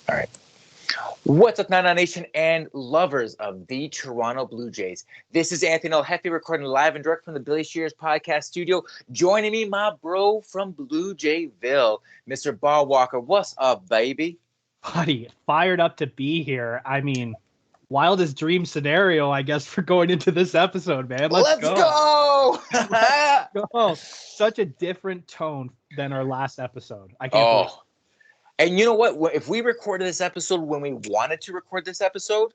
All right. What's up, Nana Nation and lovers of the Toronto Blue Jays? This is Anthony Hefe recording live and direct from the Billy Shears podcast studio. Joining me, my bro from Blue Jayville, Mr. Bob Walker. What's up, baby? Buddy, fired up to be here. I mean, wildest dream scenario, I guess, for going into this episode, man. Let's go. Let's go. Such a different tone than our last episode. I can't believe it. And you know what? If we recorded this episode when we wanted to record this episode,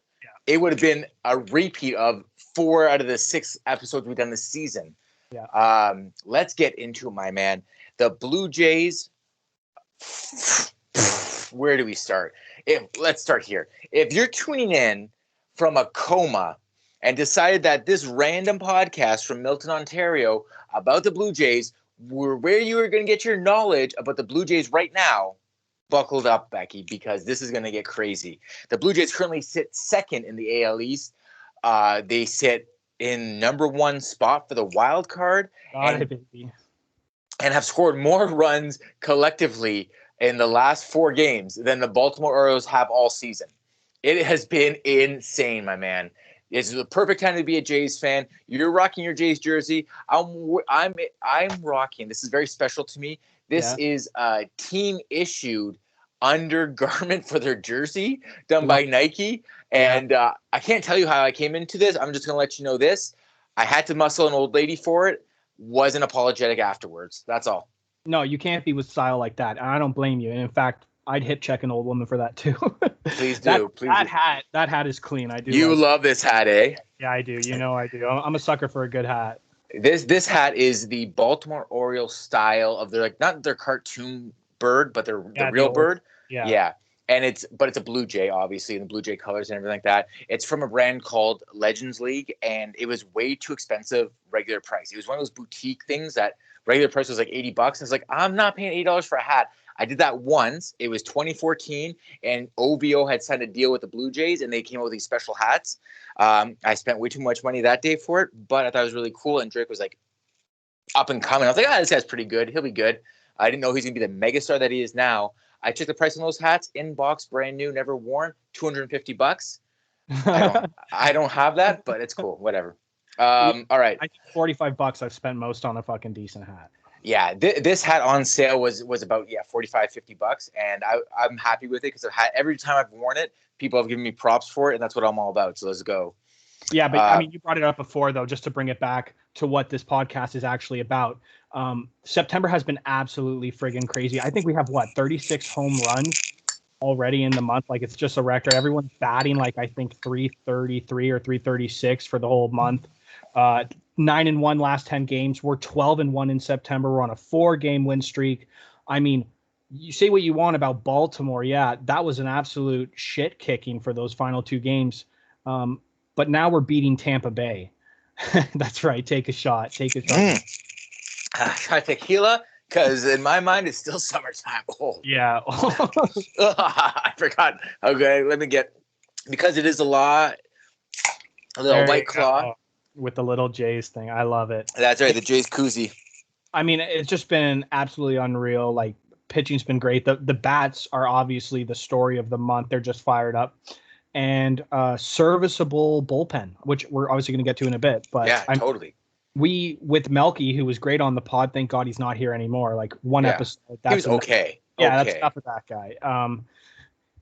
it would have been a repeat of 4 out of the 6 episodes we've done this season. Yeah. Let's get into it, my man. The Blue Jays. Where do we start? Let's start here. If you're tuning in from a coma and decided that this random podcast from Milton, Ontario about the Blue Jays were where you were going to get your knowledge about the Blue Jays right now, buckled up, Becky, because this is going to get crazy. The Blue Jays currently sit second in the AL East. They sit in number 1 spot for the wild card and have scored more runs collectively in the last 4 games than the Baltimore Orioles have all season. It has been insane, my man. It's the perfect time to be a Jays fan. You're rocking your Jays jersey. I'm rocking. This is very special to me. This is a team-issued undergarment for their jersey done by Nike. And I can't tell you how I came into this. I'm just going to let you know this. I had to muscle an old lady for it. Wasn't apologetic afterwards. That's all. No, you can't be with style like that. And I don't blame you. And in fact, I'd hip check an old woman for that too. Please do. That hat is clean. I do. You love this hat, eh? Yeah, I do. You know I do. I'm a sucker for a good hat. This hat is the Baltimore Orioles style of their, like, not their cartoon bird, but the real bird. Yeah. And it's a Blue Jay, obviously, in the Blue Jay colors and everything like that. It's from a brand called Legends League, and it was way too expensive regular price. It was one of those boutique things that regular price was like $80. And it's like, I'm not paying $80 for a hat. I did that once. It was 2014, and OVO had signed a deal with the Blue Jays, and they came out with these special hats. I spent way too much money that day for it, but I thought it was really cool. And Drake was like up and coming. I was like, this guy's pretty good. He'll be good. I didn't know he's going to be the megastar that he is now. I checked the price on those hats, in box, brand new, never worn, $250. I don't have that, but it's cool. Whatever. All right. I think $45 I've spent most on a fucking decent hat. Yeah, this hat on sale was about $45-$50, and I'm happy with it because every time I've worn it, people have given me props for it, and that's what I'm all about. So let's go. Yeah, but I mean, you brought it up before though, just to bring it back to what this podcast is actually about. September has been absolutely friggin' crazy. I think we have 36 home runs already in the month. Like, it's just a record. Everyone's batting like, I think 333 or 336 for the whole month. 9-1 last 10 games. We're 12-1 in September. We're on a 4-game win streak. I mean, you say what you want about Baltimore. Yeah, that was an absolute shit kicking for those final 2 games. But now we're beating Tampa Bay. That's right. Take a shot. Try tequila, because in my mind, it's still summertime. Oh. Yeah. I forgot. Okay, let me because it is a little White Claw. With the little Jays thing. I love it. That's right. The Jays koozie. I mean, it's just been absolutely unreal. Like, pitching's been great. The bats are obviously the story of the month. They're just fired up. And serviceable bullpen, which we're obviously going to get to in a bit. But yeah, totally. We, with Melky, who was great on the pod, thank God he's not here anymore. Like, one episode. He was okay. Yeah, that's enough of that guy.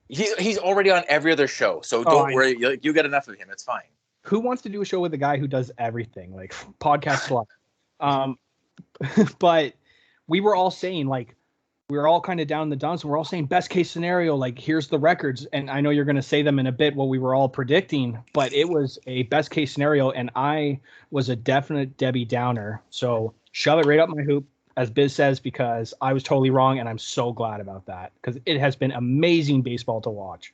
He's already on every other show. So don't worry. You get enough of him. It's fine. Who wants to do a show with a guy who does everything, like podcast slut? But we were all saying, like, we were all kind of down in the dumps, and we're all saying best case scenario, like, here's the records. And I know you're going to say them in a bit, what we were all predicting, but it was a best case scenario, and I was a definite Debbie Downer. So shove it right up my hoop, as Biz says, because I was totally wrong, and I'm so glad about that, because it has been amazing baseball to watch.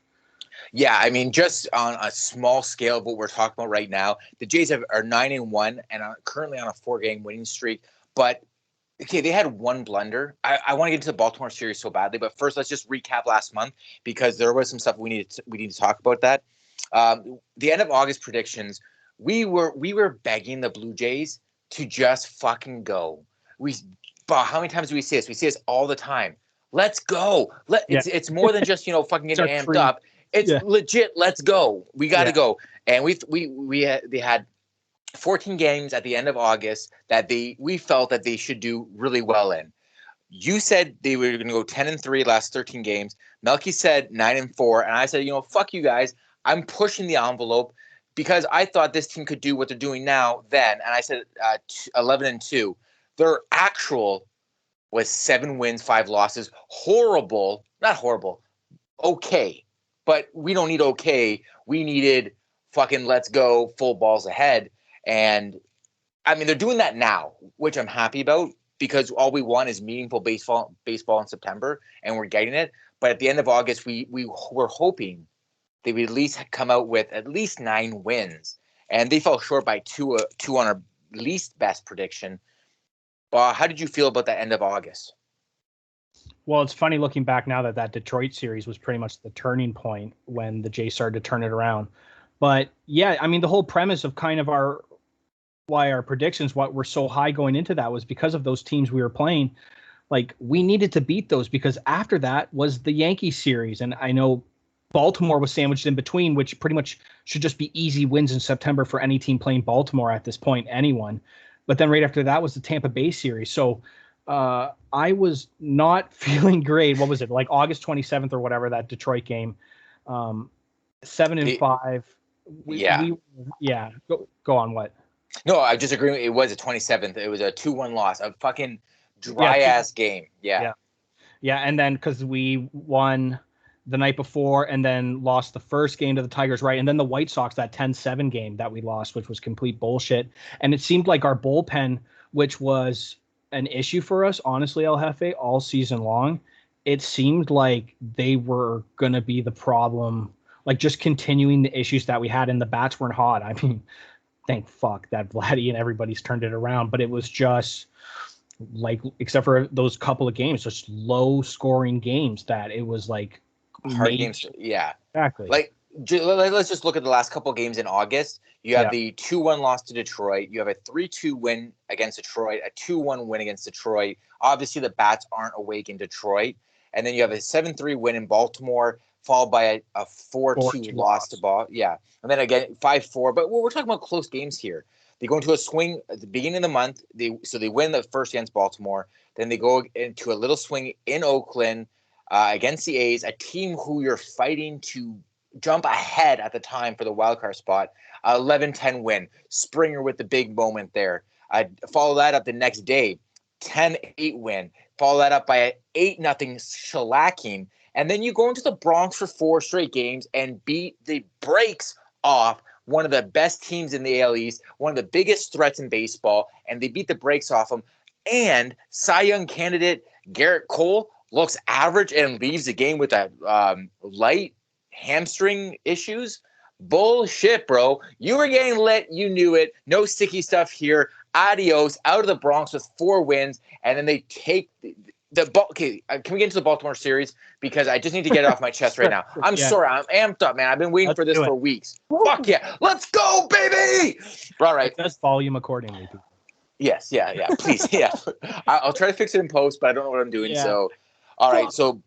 Yeah, I mean, just on a small scale of what we're talking about right now, the Jays are 9-1 and are currently on a 4-game winning streak. But okay, they had one blunder. I want to get into the Baltimore series so badly, but first let's just recap last month, because there was some stuff we need to talk about that. The end of August predictions, we were begging the Blue Jays to just fucking go. How many times do we say this? We say this all the time. Let's go. It's more than just, fucking getting amped up. It's legit. Let's go. We got to go. And they had 14 games at the end of August that we felt that they should do really well in. You said they were going to go 10-3 last 13 games. Melky said 9-4, and I said, fuck you guys. I'm pushing the envelope because I thought this team could do what they're doing now then, and I said 11-2. Their actual was 7 wins, 5 losses. Horrible. Not horrible. Okay. But we don't need okay. We needed fucking let's go, full balls ahead. And, I mean, they're doing that now, which I'm happy about because all we want is meaningful baseball in September, and we're getting it. But at the end of August, we were hoping they would at least come out with at least 9 wins. And they fell short by 2 on our least best prediction. How did you feel about the end of August? Well, it's funny looking back now that Detroit series was pretty much the turning point when the Jays started to turn it around. But yeah, I mean, the whole premise of kind of why our predictions, what were so high going into that was because of those teams we were playing. Like, we needed to beat those because after that was the Yankees series. And I know Baltimore was sandwiched in between, which pretty much should just be easy wins in September for any team playing Baltimore at this point, anyone. But then right after that was the Tampa Bay series. So I was not feeling great. What was it, like August 27th or whatever, that Detroit game? 7-5. Go on. What? No, I just agree. It was a 27th. It was a 2-1 loss. A fucking dry-ass game. Yeah. And then because we won the night before and then lost the first game to the Tigers, right? And then the White Sox, that 10-7 game that we lost, which was complete bullshit. And it seemed like our bullpen, which was an issue for us, honestly, El Hefe, all season long, it seemed like they were going to be the problem, like just continuing the issues that we had, and the bats weren't hot. I mean, thank fuck that Vladdy and everybody's turned it around, but it was just like, except for those couple of games, just low scoring games that it was like hard games. Yeah, exactly. Like, let's just look at the last couple of games in August. You have the 2-1 loss to Detroit. You have a 3-2 win against Detroit, a 2-1 win against Detroit. Obviously, the bats aren't awake in Detroit. And then you have a 7-3 win in Baltimore, followed by a 4-2 loss to Baltimore. Yeah. And then again, 5-4. But we're talking about close games here. They go into a swing at the beginning of the month. They win the first against Baltimore. Then they go into a little swing in Oakland against the A's, a team who you're fighting to jump ahead at the time for the wildcard spot. 11-10 win. Springer with the big moment there. Follow that up the next day. 10-8 win. Follow that up by an 8-0 shellacking. And then you go into the Bronx for 4 straight games and beat the brakes off one of the best teams in the AL East, one of the biggest threats in baseball, and they beat the brakes off them. And Cy Young candidate Garrett Cole looks average and leaves the game with a light hamstring issues. Bullshit, bro. You were getting lit. You knew it. No sticky stuff here. Adios. Out of the Bronx with 4 wins. And then they take okay, can we get into the Baltimore series? Because I just need to get it off my chest right now. I'm sorry. I'm amped up, man. I've been waiting for this for weeks. Fuck yeah. Let's go, baby. All right. Just volume accordingly. Yes. Yeah. Please. Yeah. I'll try to fix it in post, but I don't know what I'm doing. Yeah. So, all right. So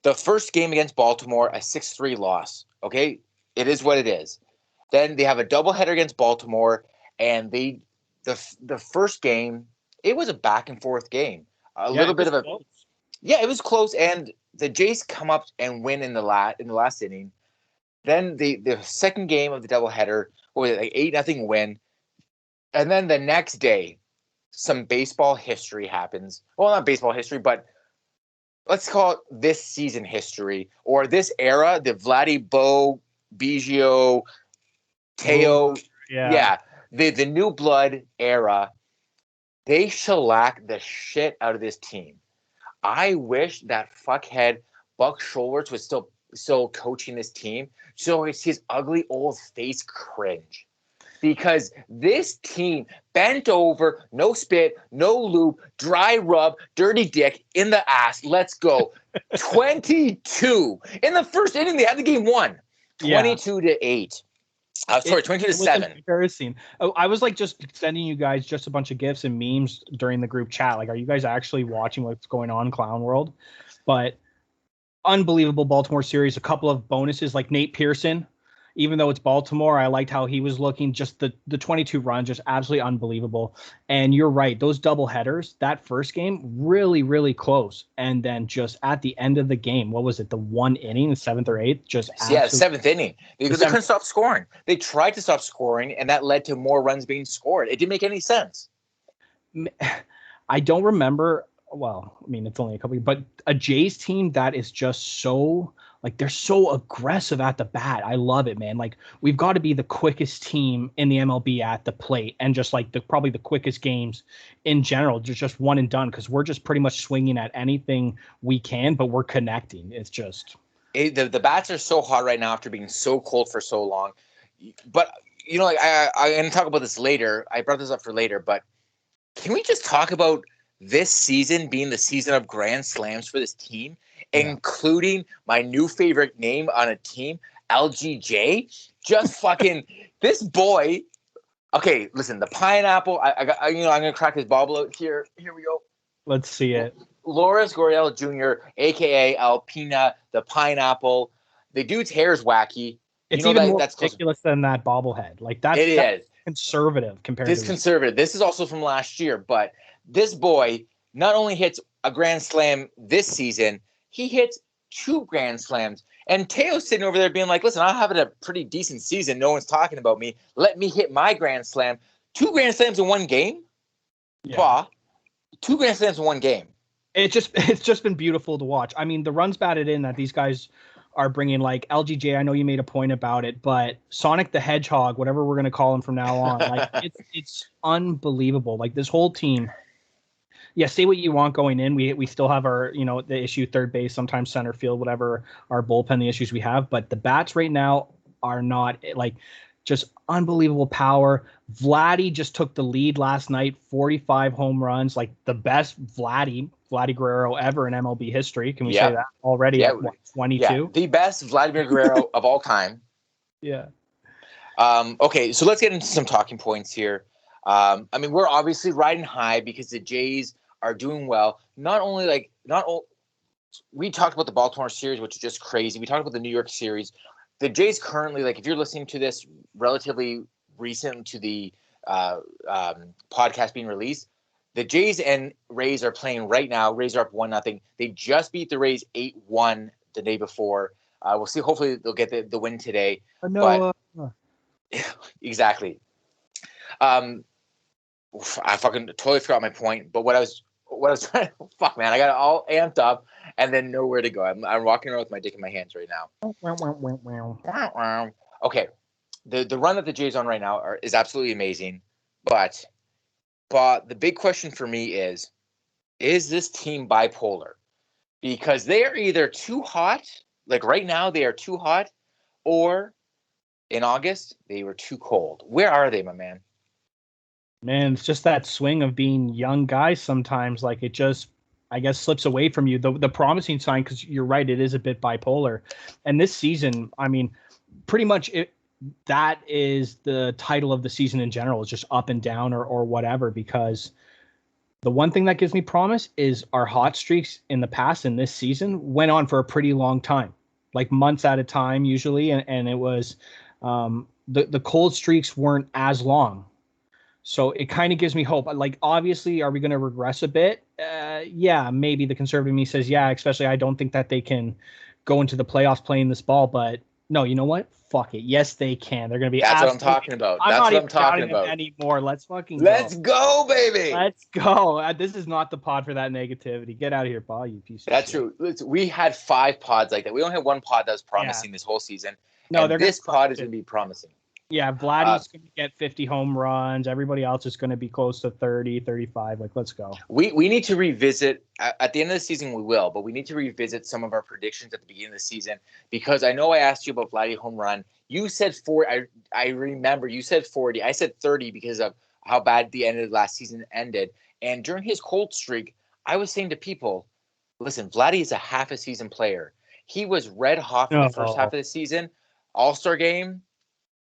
the first game against Baltimore, a 6-3 loss. Okay. It is what it is. Then they have a doubleheader against Baltimore, and the first game, it was a back and forth game. A little bit of a close. Yeah, it was close, and the Jays come up and win in the last inning. Then the second game of the doubleheader, what was it, like 8-0 win, and then the next day, some baseball history happens. Well, not baseball history, but let's call it this season history or this era, the Vladdy, Bo, Biggio, Teo, the new blood era. They shellac the shit out of this team. I wish that fuckhead Buck Showalter was still coaching this team, so it's his ugly old face cringe. Because this team bent over, no spit, no lube, dry rub, dirty dick in the ass. Let's go. 22. In the first inning, they had the game won. 22-8. Sorry, 22-7. Embarrassing. I was like just sending you guys just a bunch of GIFs and memes during the group chat. Like, are you guys actually watching what's going on in Clown World? But unbelievable Baltimore series. A couple of bonuses like Nate Pearson. Even though it's Baltimore, I liked how he was looking. Just the 22 runs, just absolutely unbelievable. And you're right, those double headers, that first game, really, really close. And then just at the end of the game, what was it, the one inning, the seventh or eighth? Seventh inning. Because they couldn't stop scoring. They tried to stop scoring, and that led to more runs being scored. It didn't make any sense. I don't remember. Well, I mean, it's only a couple, but a Jays team that is just so, like, they're so aggressive at the bat. I love it, man. Like, we've got to be the quickest team in the MLB at the plate, and just like probably the quickest games in general, just one and done, because we're just pretty much swinging at anything we can, but we're connecting. It's just the bats are so hot right now after being so cold for so long. But like I'm going to talk about this later. I brought this up for later, but can we just talk about this season being the season of grand slams for this team, including my new favorite name on a team, LGJ? Just fucking this boy. Okay, listen, the pineapple. I'm gonna crack his bobble out here. Here we go. Let's see it. Loris Gurriel Jr., aka Alpina, the pineapple. The dude's hair is wacky. It's even more ridiculous than that bobblehead. Like that's conservative compared to this. Conservative. This is also from last year, but this boy not only hits a grand slam this season, he hits 2 grand slams. And Teo's sitting over there being like, listen, I'm having a pretty decent season. No one's talking about me. Let me hit my grand slam. 2 grand slams in one game? Yeah. Bah. 2 grand slams in one game. It's just been beautiful to watch. I mean, the runs batted in that these guys are bringing, like LGJ, I know you made a point about it, but Sonic the Hedgehog, whatever we're going to call him from now on, like it's unbelievable. Like this whole team, say what you want going in. We still have our, the issue third base, sometimes center field, whatever our bullpen, the issues we have, but the bats right now are not like just unbelievable power. Vladdy just took the lead last night, 45 home runs, like the best Vladdy Guerrero ever in MLB history. Can we say that already? Yeah. 22? Yeah. The best Vladimir Guerrero of all time. Yeah. Okay, so let's get into some talking points here. I mean, we're obviously riding high because the Jays are doing well. We talked about the Baltimore series, which is just crazy. We talked about the New York series. The Jays currently, like if you're listening to this relatively recent to the podcast being released, the Jays and Rays are playing right now. Rays are up 1-0. They just beat the Rays 8-1 the day before. We'll see. Hopefully they'll get the win today. Manoa. But exactly. I fucking totally forgot my point. But what I was trying to fuck, man, I got it all amped up and then nowhere to go. I'm walking around with my dick in my hands right now. Okay, the run that the Jays on right now is absolutely amazing, but the big question for me is this team bipolar? Because they are either too hot, like right now they are too hot, or in August they were too cold. Where are they, my man? Man, it's just that swing of being young guys sometimes. Like it just, I guess, slips away from you. The promising sign, because you're right, it is a bit bipolar. And this season, I mean, pretty much that is the title of the season in general, is just up and down or whatever, because the one thing that gives me promise is our hot streaks in the past and this season went on for a pretty long time, like months at a time usually. And it was the cold streaks weren't as long. So it kind of gives me hope. Like, obviously, are we going to regress a bit? Yeah, maybe the conservative me says, yeah, especially I don't think that they can go into the playoffs playing this ball. But no, you know what? Fuck it. Yes, they can. They're going to be. That's what I'm talking about. That's what I'm talking about. Anymore. Let's fucking go. Let's go, baby. Let's go. This is not the pod for that negativity. Get out of here, Paul, you piece of shit. That's true. Listen, we had 5 pods like that. We only had 1 pod that was promising this whole season. No, this pod is going to be promising. Yeah, Vladdy's going to get 50 home runs. Everybody else is going to be close to 30, 35. Like, let's go. We need to revisit at the end of the season. We will, but we need to revisit some of our predictions at the beginning of the season, because I know I asked you about Vladdy home run. You said 40. I remember you said 40. I said 30 because of how bad the end of the last season ended. And during his cold streak, I was saying to people, listen, Vladdy is a half a season player. He was red hot for the first half of the season. All-Star game,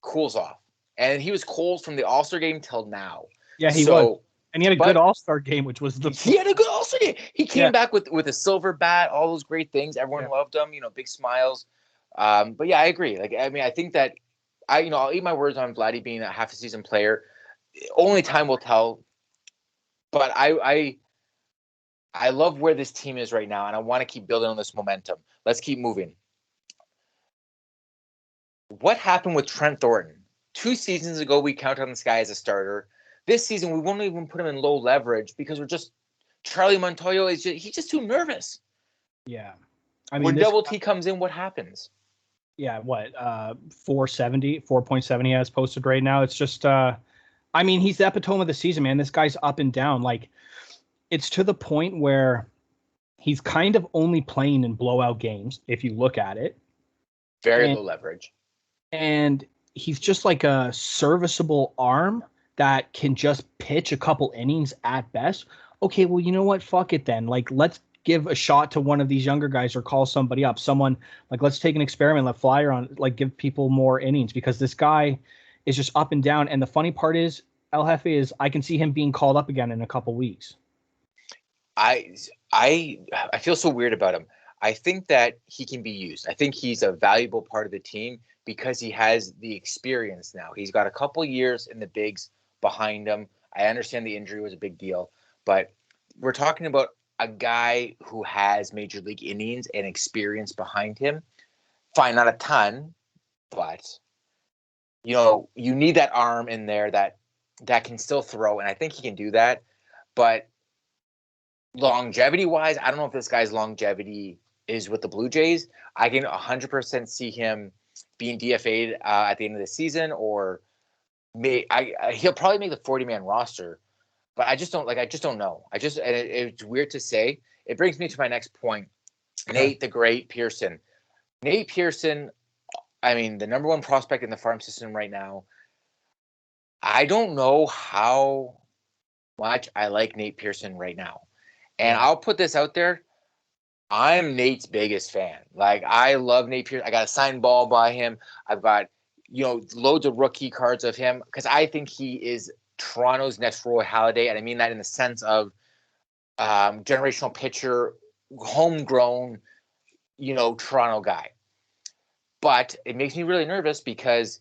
cools off. And he was cold from the All-Star game till now. Yeah, he was. And he had a good All-Star game, which was he had a good All-Star game. He came back with a silver bat, all those great things. Everyone loved him, big smiles. But yeah, I agree. Like, I mean, I think that I'll eat my words on Vladdy being a half a season player. Only time will tell. But I love where this team is right now, and I want to keep building on this momentum. Let's keep moving. What happened with Trent Thornton? 2 seasons ago, we counted on this guy as a starter. This season, we won't even put him in low leverage because Charlie Montoyo he's just too nervous. Yeah. I mean, when Double T comes in, what happens? Yeah, 4.70 he has posted right now. It's just, I mean, he's the epitome of the season, man. This guy's up and down. Like, it's to the point where he's kind of only playing in blowout games, if you look at it. Very low leverage. And he's just like a serviceable arm that can just pitch a couple innings at best. Okay, well, you know what? Fuck it then. Like, let's give a shot to one of these younger guys or call somebody up. Someone, like, let's take an experiment, let Flyer on, like, give people more innings because this guy is just up and down. And the funny part is, El Hefe is, I can see him being called up again in a couple weeks. I feel so weird about him. I think that he can be used. I think he's a valuable part of the team because he has the experience now. He's got a couple years in the bigs behind him. I understand the injury was a big deal, but we're talking about a guy who has major league innings and experience behind him. Fine, not a ton, but you need that arm in there that can still throw, and I think he can do that. But longevity-wise, I don't know if this guy's longevity is with the Blue Jays. I can 100% see him being DFA'd at the end of the season, or he'll probably make the 40-man roster. But I just don't know. It's weird to say. It brings me to my next point. Nate the Great Pearson. Nate Pearson, I mean, the number one prospect in the farm system right now. I don't know how much I like Nate Pearson right now. And I'll put this out there. I'm Nate's biggest fan. Like, I love Nate Pearson. I got a signed ball by him. I've got, loads of rookie cards of him because I think he is Toronto's next Roy Halladay. And I mean that in the sense of generational pitcher, homegrown, Toronto guy. But it makes me really nervous because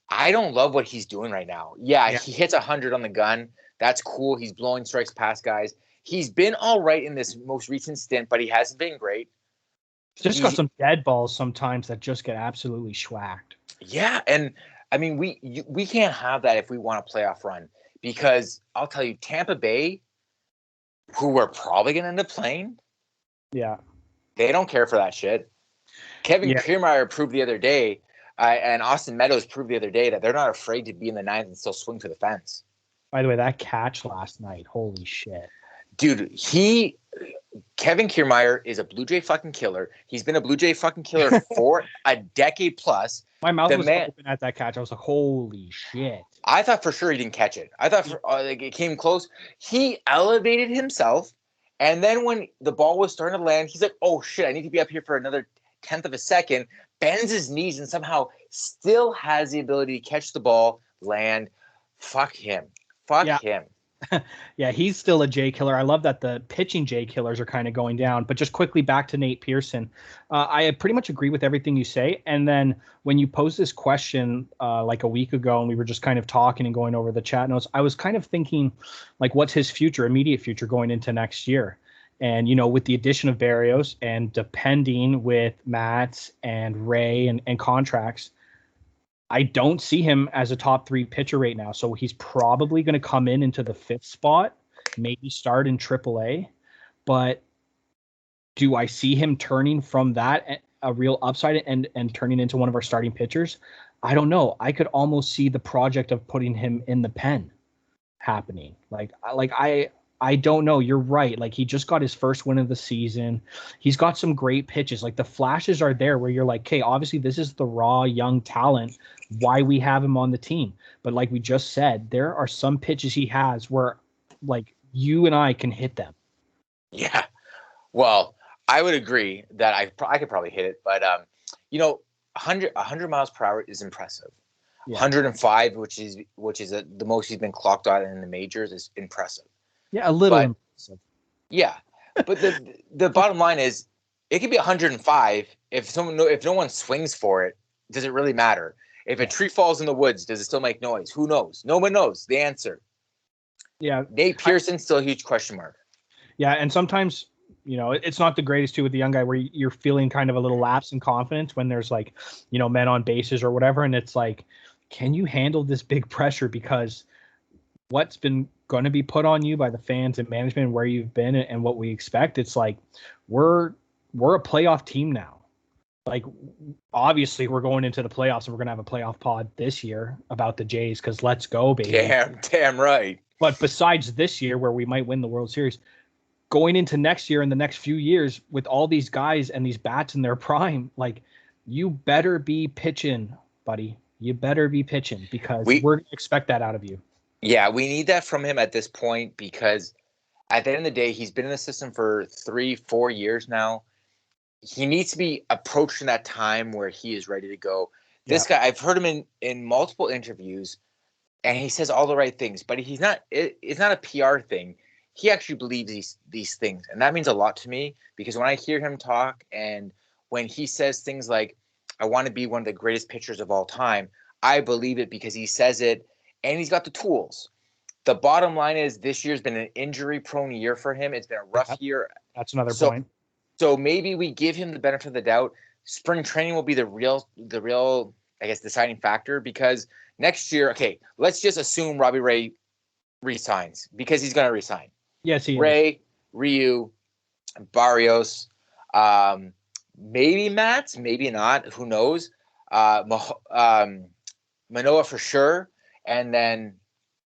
I don't love what he's doing right now. Yeah. He hits 100 on the gun. That's cool. He's blowing strikes past guys. He's been all right in this most recent stint, but he hasn't been great. Just got some dead balls sometimes that just get absolutely schwacked. Yeah, and I mean, we can't have that if we want a playoff run because I'll tell you, Tampa Bay, who we're probably going to end up playing, they don't care for that shit. Kevin Kiermaier proved the other day, and Austin Meadows proved the other day that they're not afraid to be in the ninth and still swing to the fence. By the way, that catch last night, holy shit. Dude, Kevin Kiermaier is a Blue Jay fucking killer. He's been a Blue Jay fucking killer for a decade plus. My mouth was open at that catch. I was like, holy shit. I thought for sure he didn't catch it. I thought it came close. He elevated himself, and then when the ball was starting to land, he's like, oh shit, I need to be up here for another 10th of a second, bends his knees, and somehow still has the ability to catch the ball, land. Fuck him. Fuck him. Yeah, he's still a J killer. I love that the pitching J killers are kind of going down. But just quickly back to Nate Pearson. I pretty much agree with everything you say. And then when you posed this question like a week ago and we were just kind of talking and going over the chat notes, I was kind of thinking, like, what's his immediate future going into next year? And, with the addition of Barrios and depending with Matz and Ray and contracts, I don't see him as a top 3 pitcher right now. So he's probably going to come into the 5th spot, maybe start in AAA. But do I see him turning from that a real upside and turning into one of our starting pitchers? I don't know. I could almost see the project of putting him in the pen happening. I don't know. You're right. Like, he just got his first win of the season. He's got some great pitches. Like, the flashes are there where you're like, okay, obviously this is the raw young talent, why we have him on the team. But like we just said, there are some pitches he has where, like, you and I can hit them. Yeah. Well, I would agree that I could probably hit it. But, 100 miles per hour is impressive. Yeah. 105, which is the most he's been clocked on in the majors, is impressive. Yeah, a little But, impressive. yeah. But the bottom line is, it could be 105 if no one swings for it. Does it really matter? If a tree falls in the woods, does it still make noise? Who knows? No one knows the answer. Yeah, Nate Pearson, still a huge question mark. Yeah, and sometimes, it's not the greatest too with the young guy where you're feeling kind of a little lapse in confidence when there's like, men on bases or whatever, and it's like, can you handle this big pressure? Because what's been going to be put on you by the fans and management, where you've been and what we expect, it's like we're a playoff team now. Like, obviously we're going into the playoffs and we're going to have a playoff pod this year about the Jays, because let's go, baby. Damn right. But besides this year where we might win the World Series, going into next year and the next few years with all these guys and these bats in their prime, like, you better be pitching, buddy. You better be pitching, because we're going to expect that out of you. Yeah, we need that from him at this point, because at the end of the day, he's been in the system for 3-4 years now. He needs to be approaching that time where he is ready to go. This guy, I've heard him in multiple interviews, and he says all the right things, but he's not. It's not a PR thing. He actually believes these things, and that means a lot to me, because when I hear him talk and when he says things like, "I want to be one of the greatest pitchers of all time," I believe it, because he says it, and he's got the tools. The bottom line is, this year's been an injury-prone year for him. It's been a rough year. That's another point. So maybe we give him the benefit of the doubt. Spring training will be the real, I guess, deciding factor, because next year, okay, let's just assume Robbie Ray resigns, because he's going to resign. Yes, he Ray, is. Ryu, Barrios, maybe Mats, maybe not. Who knows? Manoa for sure, and then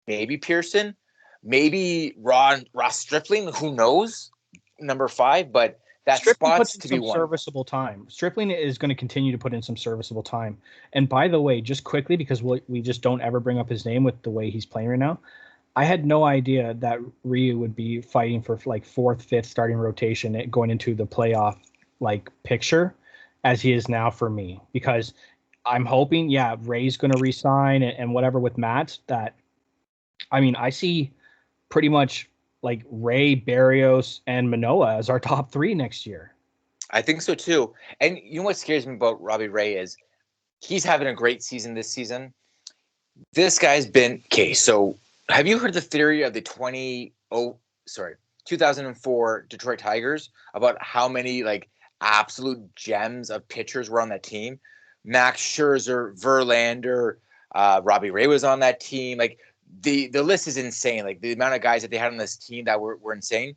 maybe Pearson, maybe Ross Stripling. Who knows? Number 5, but that spot's to be one. Serviceable time. Stripling is going to continue to put in some serviceable time. And by the way, just quickly, because we just don't ever bring up his name with the way he's playing right now, I had no idea that Ryu would be fighting for like 4th, 5th starting rotation going into the playoff picture as he is now for me, because I'm hoping, Ray's going to resign and whatever with Matt. I see pretty much like Ray, Barrios, and Manoa as our top 3 next year. I think so too. And you know what scares me about Robbie Ray is he's having a great season this season. This guy's been okay. So have you heard the theory of the 2004 Detroit Tigers, about how many absolute gems of pitchers were on that team? Max Scherzer, Verlander, Robbie Ray was on that team. The list is insane. The amount of guys that they had on this team that were insane.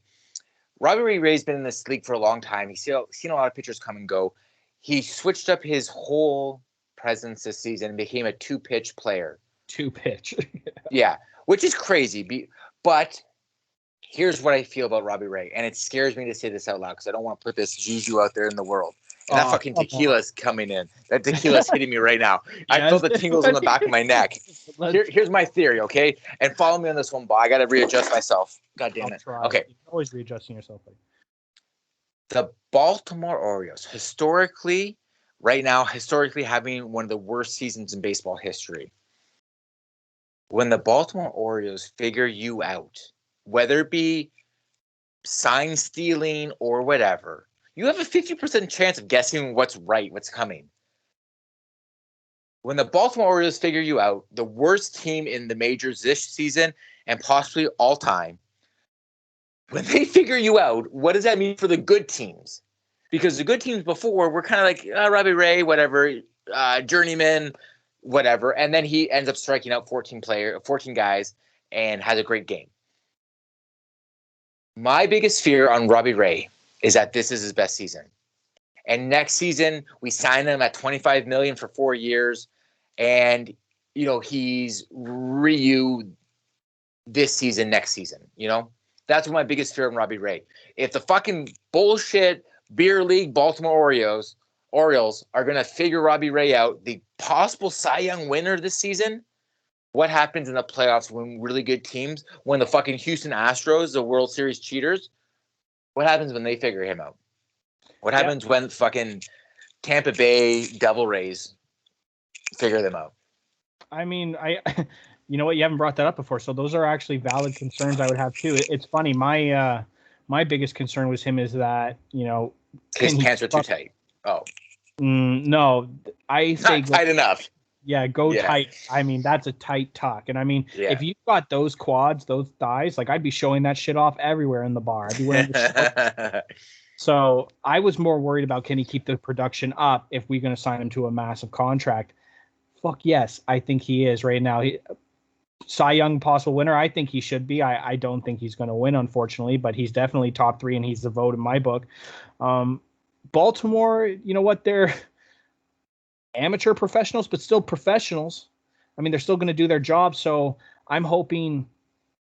Robbie Ray's been in this league for a long time. He's seen a lot of pitchers come and go. He switched up his whole presence this season and became a 2-pitch player. 2-pitch. Yeah, which is crazy. But here's what I feel about Robbie Ray, and it scares me to say this out loud, because I don't want to put this juju out there in the world. And that fucking tequila's coming in. That tequila's hitting me right now. Yes. I feel the tingles on the back of my neck. Here's my theory, okay? And follow me on this one, Bob. I got to readjust myself. God damn it. Okay. You're always readjusting yourself. The Baltimore Orioles, historically having one of the worst seasons in baseball history. When the Baltimore Orioles figure you out, whether it be sign stealing or whatever, you have a 50% chance of guessing what's coming. When the Baltimore Orioles figure you out, the worst team in the majors this season and possibly all time, when they figure you out, what does that mean for the good teams? Because the good teams before were kind of like Robbie Ray, whatever, journeyman, whatever, and then he ends up striking out 14 guys and has a great game. My biggest fear on Robbie Ray is that this is his best season. And next season, we sign him at $25 million for 4 years. And, he's Ryu this season, next season, That's my biggest fear on Robbie Ray. If the fucking bullshit beer league Baltimore Orioles are going to figure Robbie Ray out, the possible Cy Young winner this season, what happens in the playoffs when really good teams, when the fucking Houston Astros, the World Series cheaters, what happens when they figure him out? What happens when fucking Tampa Bay Devil Rays figure them out? You know what? You haven't brought that up before, so those are actually valid concerns I would have too. It's funny. My biggest concern with him is that his pants are too tight. Oh, no, I say not tight enough. Yeah, go tight. I mean, that's a tight tuck, and I mean, if you've got those quads, those thighs, like I'd be showing that shit off everywhere in the bar. I'd be wearing the So I was more worried about, can he keep the production up if we're going to sign him to a massive contract? Fuck yes, I think he is right now. Cy Young possible winner. I think he should be. I don't think he's going to win, unfortunately, but he's definitely top 3, and he's the vote in my book. Baltimore, you know what? They're amateur professionals, but still professionals. I mean, they're still going to do their job. So I'm hoping,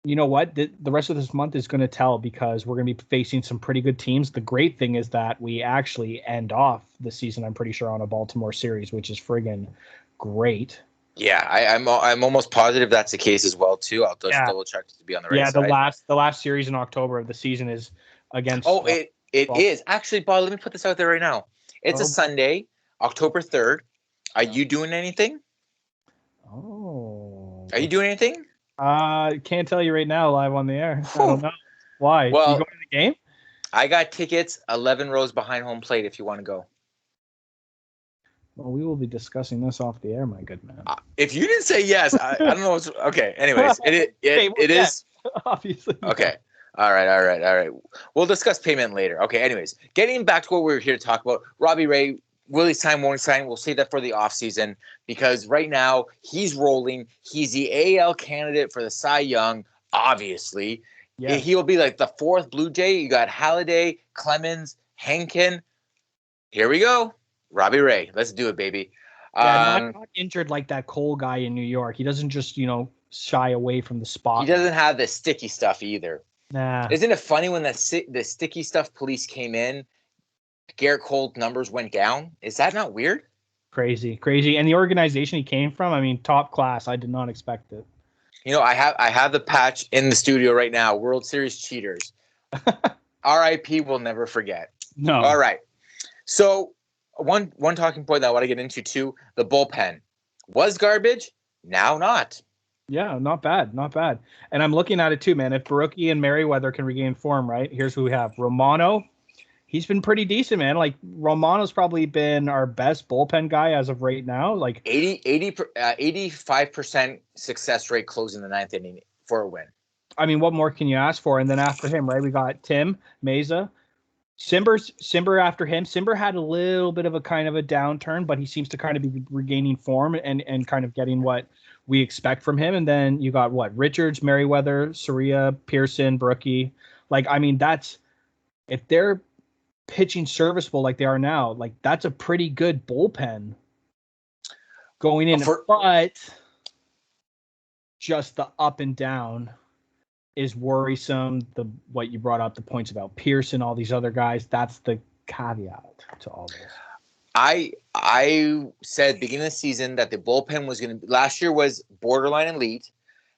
you know what, the rest of this month is going to tell, because we're going to be facing some pretty good teams. The great thing is that we actually end off the season, I'm pretty sure, on a Baltimore series, which is friggin' great. Yeah, I'm almost positive that's the case as well too. I'll just double check to be on the right side. Yeah, the last series in October of the season is against. Oh, it is actually, Bob. Let me put this out there right now. It's a Sunday, October 3rd. Are you doing anything? Oh. Are you doing anything? Can't tell you right now, live on the air. I don't know. Why? Well, you going to the game? I got tickets 11 rows behind home plate if you want to go. Well, we will be discussing this off the air, my good man. If you didn't say yes, I don't know what's okay. Anyways, it is obviously. Okay. All right. We'll discuss payment later. Okay. Anyways, getting back to what we were here to talk about, Robbie Ray, will he sign, won't he sign? We'll save that for the offseason, because right now he's rolling. He's the AL candidate for the Cy Young, obviously. Yeah. He will be like the 4th Blue Jay. You got Halladay, Clemens, Henkin. Here we go. Robbie Ray. Let's do it, baby. Not injured like that Cole guy in New York. He doesn't just, shy away from the spot. He doesn't have the sticky stuff either. Nah. Isn't it funny when the sticky stuff police came in, Garrett Cole's numbers went down? Is that not weird? Crazy. And the organization he came from, I mean, top class. I did not expect it. I have the patch in the studio right now. World Series cheaters. RIP will never forget. No. All right. So one talking point that I want to get into too, the bullpen was garbage. Now not. Yeah, not bad. And I'm looking at it too, man. If Barucki and Merriweather can regain form, right? Here's who we have. Romano. He's been pretty decent, man. Like, Romano's probably been our best bullpen guy as of right now. Like 85% success rate closing the 9th inning for a win. I mean, what more can you ask for? And then after him, right, we got Tim Meza. Simber after him. Simber had a little bit of a kind of a downturn, but he seems to kind of be regaining form and kind of getting what we expect from him. And then you got Richards, Merriweather, Soria, Pearson, Barucki. Like, I mean, if they're pitching serviceable like they are now, like, that's a pretty good bullpen going in. But just the up and down is worrisome. What you brought up, the points about Pearson, all these other guys, that's the caveat to all this. I said beginning of the season that the bullpen was going to – last year was borderline elite,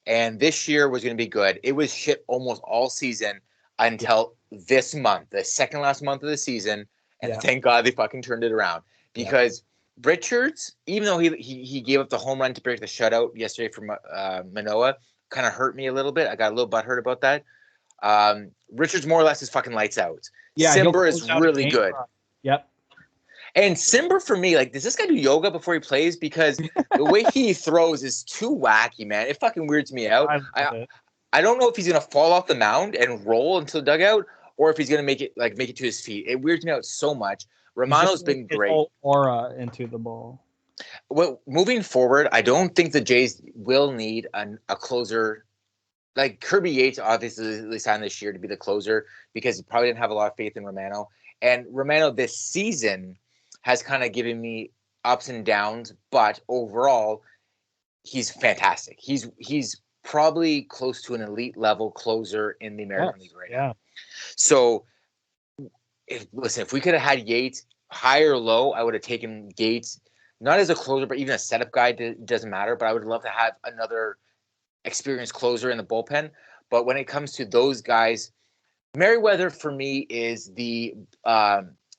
and this year was going to be good. It was shit almost all season until this month, the second last month of the season, and thank God they fucking turned it around. Because Richards, even though he gave up the home run to break the shutout yesterday from Manoa, kind of hurt me a little bit. I got a little butthurt about that. Richards more or less is fucking lights out. Yeah, Simber is really good. Yep. And Simber, for me, like, does this guy do yoga before he plays? Because the way he throws is too wacky, man. It fucking weirds me out. I don't know if he's gonna fall off the mound and roll into the dugout, or if he's gonna make it to his feet. It weirds me out so much. Romano's been great. Whole aura into the ball. Well, moving forward, I don't think the Jays will need a closer. Like, Kirby Yates obviously signed this year to be the closer because he probably didn't have a lot of faith in Romano. And Romano this season has kind of given me ups and downs, but overall, he's fantastic. He's probably close to an elite level closer in the American League right now. So, if we could have had Yates high or low, I would have taken Yates, not as a closer, but even a setup guy. Doesn't matter. But I would love to have another experienced closer in the bullpen. But when it comes to those guys, Merriweather for me is the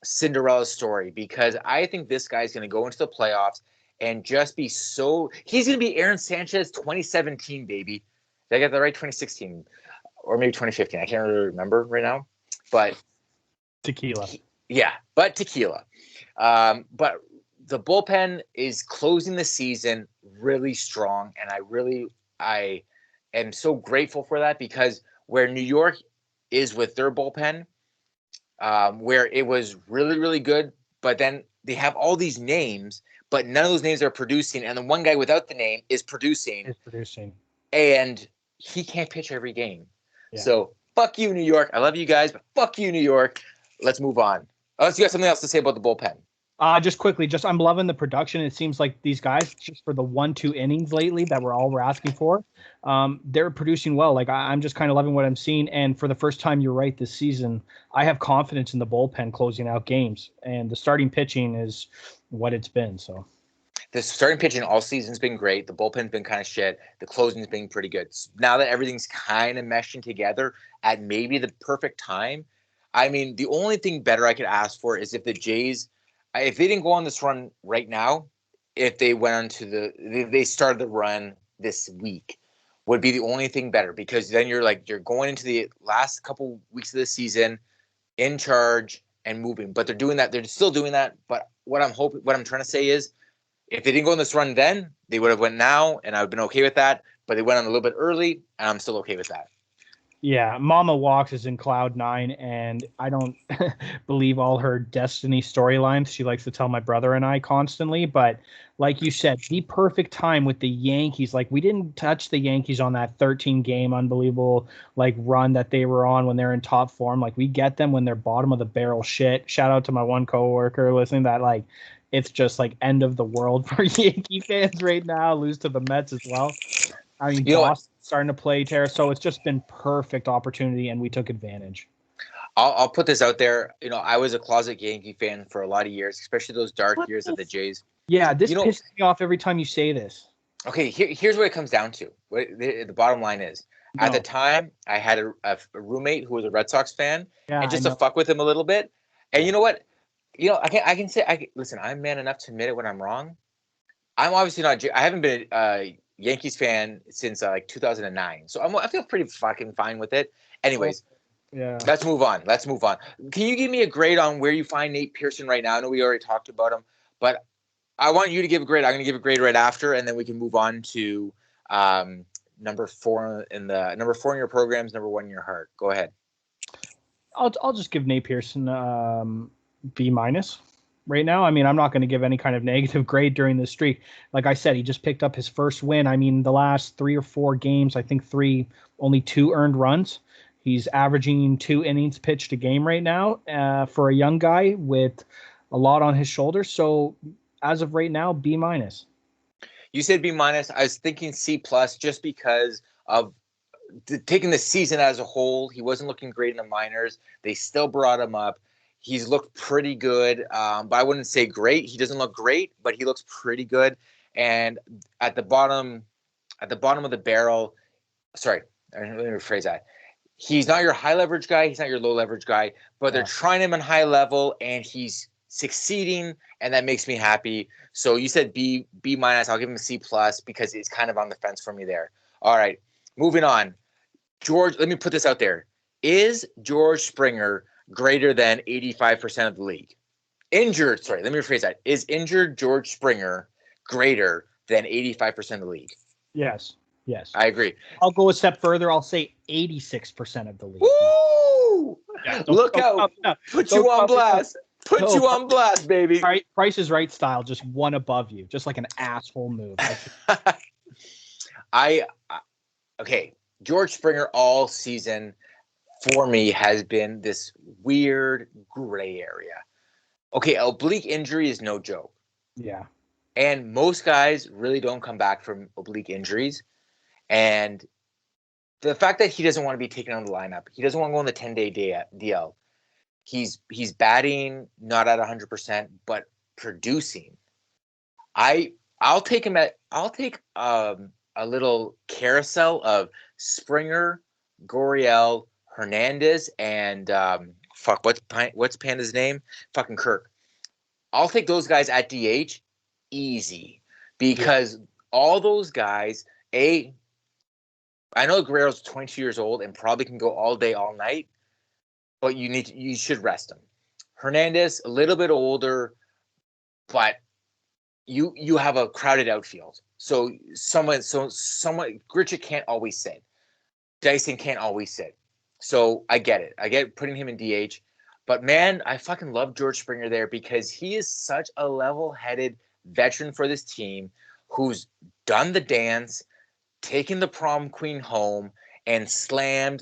Cinderella story, because I think this guy's going to go into the playoffs and just be so. He's going to be Aaron Sanchez 2017, baby. Did I get that right? 2016 or maybe 2015. I can't really remember right now, but tequila. But tequila. But the bullpen is closing the season really strong, and I am so grateful for that, because where New York is with their bullpen, where it was really, really good, but then they have all these names, but none of those names are producing, and the one guy without the name is producing. And he can't pitch every game. Yeah. So fuck you, New York. I love you guys, but fuck you, New York. Let's move on. Unless you got something else to say about the bullpen. Just quickly, I'm loving the production. It seems like these guys, just for the 1-2 innings lately that we're asking for, they're producing well. Like I'm just kind of loving what I'm seeing. And for the first time, you're right, this season, I have confidence in the bullpen closing out games. And the starting pitching is what it's been. So the starting pitching all season's been great. The bullpen's been kind of shit. The closing's been pretty good. Now that everything's kind of meshing together at maybe the perfect time, I mean, the only thing better I could ask for is if the Jays, if they didn't go on this run right now, if they went on to they started the run this week, would be the only thing better, because then you're going into the last couple weeks of the season in charge and moving. But they're doing that. They're still doing that. But what I'm trying to say is, if they didn't go on this run then, they would have went now, and I would have been okay with that. But they went on a little bit early, and I'm still okay with that. Yeah, Mama Walks is in Cloud 9, and I don't believe all her Destiny storylines she likes to tell my brother and I constantly. But like you said, the perfect time with the Yankees. Like, we didn't touch the Yankees on that 13-game unbelievable run that they were on when they're in top form. Like, we get them when they're bottom of the barrel shit. Shout out to my one coworker listening that it's just end of the world for Yankee fans right now. Lose to the Mets as well. I mean, Boston's starting to play Terra, so it's just been perfect opportunity, and we took advantage. I'll put this out there. I was a closet Yankee fan for a lot of years, especially those dark years of the Jays. Yeah, this pisses me off every time you say this. Okay, here's what it comes down to. The bottom line is, at the time, I had a roommate who was a Red Sox fan, and just to fuck with him a little bit. And you know what? I can say, listen, I'm man enough to admit it when I'm wrong. I'm obviously not. I haven't been a Yankees fan since 2009, so I feel pretty fucking fine with it. Anyways, yeah. Let's move on. Can you give me a grade on where you find Nate Pearson right now? I know we already talked about him, but I want you to give a grade. I'm going to give a grade right after, and then we can move on to number 4 in your programs, number 1 in your heart. Go ahead. I'll just give Nate Pearson B- right now. I mean, I'm not going to give any kind of negative grade during this streak. Like I said, he just picked up his first win. I mean, the last 3 or 4 games, I think only 2 earned runs. He's averaging 2 innings pitched a game right now for a young guy with a lot on his shoulders. So as of right now, B-. You said B-. I was thinking C+ just because of taking the season as a whole. He wasn't looking great in the minors. They still brought him up. He's looked pretty good, but I wouldn't say great. He doesn't look great, but he looks pretty good. And at the bottom of the barrel, sorry, let me rephrase that. He's not your high leverage guy. He's not your low leverage guy, but they're trying him on high level, and he's succeeding, and that makes me happy. So you said B-. I'll give him a C+ because it's kind of on the fence for me there. All right, moving on. George, let me put this out there. Is George Springer greater than 85% of the league? Let me rephrase that. Is injured George Springer greater than 85% of the league? Yes. I agree. I'll go a step further. I'll say 86% of the league. Woo! Yeah, look out. Put you on blast. Put you on blast, baby. Price is Right style, just one above you. Just like an asshole move. Okay. George Springer all season for me has been this weird gray area. Okay, oblique injury is no joke. Yeah. And most guys really don't come back from oblique injuries. And the fact that he doesn't want to be taken out of the lineup, he doesn't want to go on the 10-day DL. He's batting not at 100%, but producing. I'll take a little carousel of Springer, Gurriel, Hernandez, and what's Panda's name? Fucking Kirk. I'll take those guys at DH easy. because all those guys, I know Guerrero's 22 years old and probably can go all day, all night, but you should rest him. Hernandez, a little bit older, but you have a crowded outfield. So someone Grichuk can't always sit. Dyson can't always sit. So I get it. I get putting him in DH. But man, I fucking love George Springer there because he is such a level-headed veteran for this team who's done the dance, taken the prom queen home, and slammed.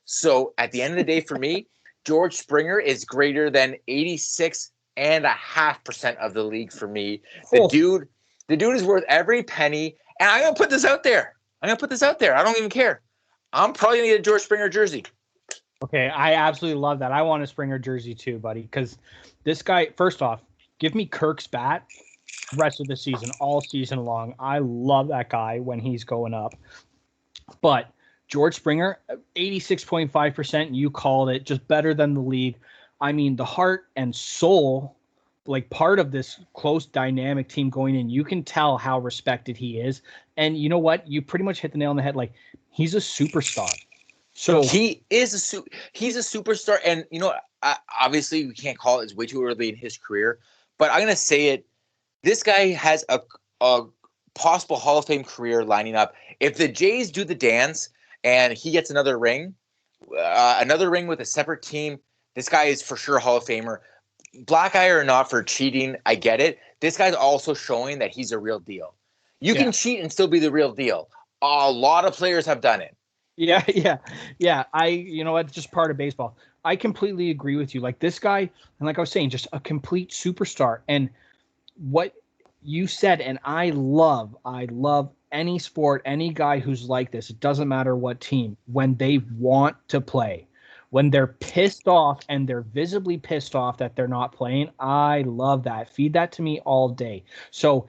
So at the end of the day, for me, George Springer is greater than 86.5% of the league for me. The dude is worth every penny. And I'm gonna put this out there. I don't even care. I'm probably gonna get a George Springer jersey. Okay, I absolutely love that. I want a Springer jersey too, buddy, because this guy, first off, give me Kirk's bat rest of the season, all season long. I love that guy when he's going up. But George Springer, 86.5%, you called it, just better than the league. I mean, the heart and soul, like part of this close dynamic team going in, you can tell how respected he is. And you know what? You pretty much hit the nail on the head. Like, he's a superstar. So he's a superstar, and obviously we can't call it. It's way too early in his career, but I'm gonna say it. This guy has a possible Hall of Fame career lining up. If the Jays do the dance and he gets another ring with a separate team, this guy is for sure Hall of Famer. Black eye or not for cheating, I get it. This guy's also showing that he's a real deal. You can cheat and still be the real deal. A lot of players have done it. Yeah. You know what? It's just part of baseball. I completely agree with you. Like this guy, and like I was saying, just a complete superstar. And what you said, and I love any sport, any guy who's like this. It doesn't matter what team, when they want to play, when they're pissed off and they're visibly pissed off that they're not playing. I love that. Feed that to me all day. So